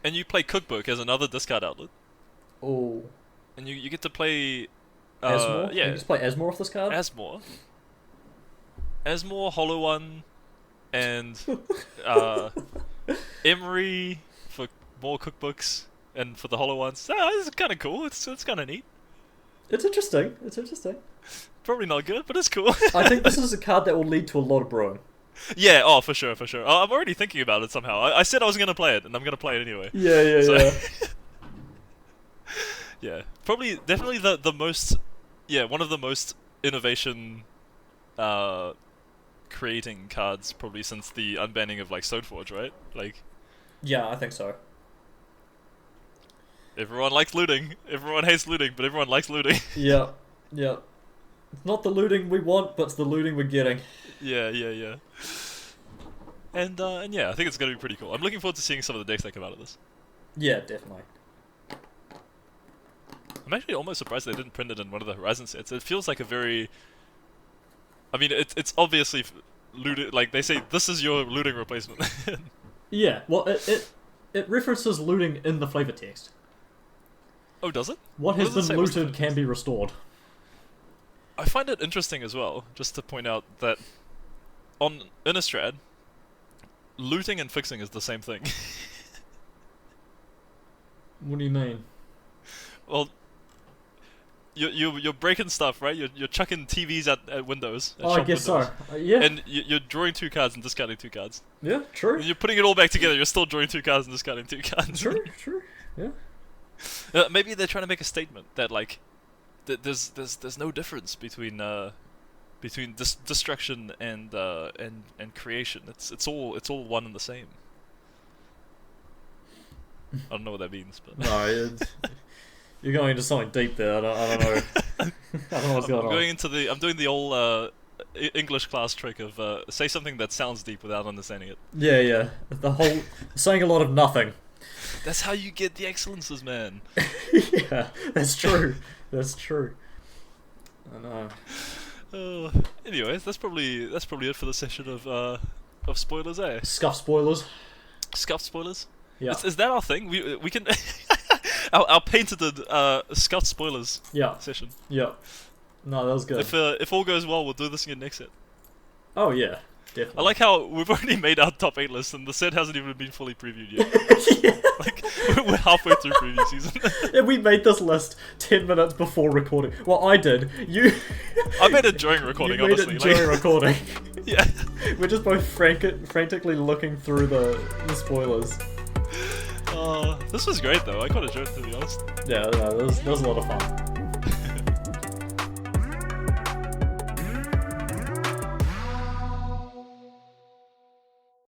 and you play Cookbook as another discard outlet. Oh. And you get to play... Asmore? Yeah. You just play Asmore off this card? Asmore, Hollow One, and Emery for more cookbooks, and for the Hollow Ones. This is kind of cool. It's kind of neat. It's interesting. Probably not good, but it's cool. I think this is a card that will lead to a lot of brewing. Yeah, for sure. I'm already thinking about it somehow. I said I was going to play it, and I'm going to play it anyway. Yeah. Yeah, definitely the most... Yeah, one of the most innovation creating cards probably since the unbanning of like Stoneforge, right? Like, yeah, I think so. Everyone likes looting. Everyone hates looting, but everyone likes looting. Yeah. It's not the looting we want, but it's the looting we're getting. Yeah. And yeah, I think it's gonna be pretty cool. I'm looking forward to seeing some of the decks that come out of this. Yeah, definitely. I'm actually almost surprised they didn't print it in one of the Horizon sets. It feels like a very... I mean, it's obviously looting... Like, they say, this is your looting replacement. Yeah, well, it references looting in the flavor text. Oh, does it? What has been looted can be restored. I find it interesting as well, just to point out that on Innistrad, looting and fixing is the same thing. What do you mean? Well... You're breaking stuff, right? You're chucking TVs at windows. At I guess windows. So. Yeah. And you're drawing 2 cards and discarding 2 cards. Yeah, true. And you're putting it all back together. You're still drawing 2 cards and discarding 2 cards. True. Yeah. Maybe they're trying to make a statement that like, there's no difference between destruction and creation. It's all one and the same. I don't know what that means, but no. You're going into something deep there. I don't know. I don't know what's going on. I'm doing the old English class trick of say something that sounds deep without understanding it. Yeah. The whole saying a lot of nothing. That's how you get the excellences, man. Yeah, that's true. I know. Anyways, that's probably it for the session of spoilers, eh? Scuffed spoilers. Scuffed spoilers. Yeah. Is that our thing? We can our patented scuffed spoilers session. Yeah. No, that was good. If all goes well, we'll do this again next set. Oh yeah. Definitely. I like how we've already made our top 8 list and the set hasn't even been fully previewed yet. Yeah. Like, we're halfway through preview season. And we made this list 10 minutes before recording. Well, I did. You. I made it during recording, you made honestly. it during recording. Yeah. We're just both frantically looking through the spoilers. This was great though. I quite enjoyed it, to be honest. Yeah, no, that was a lot of fun.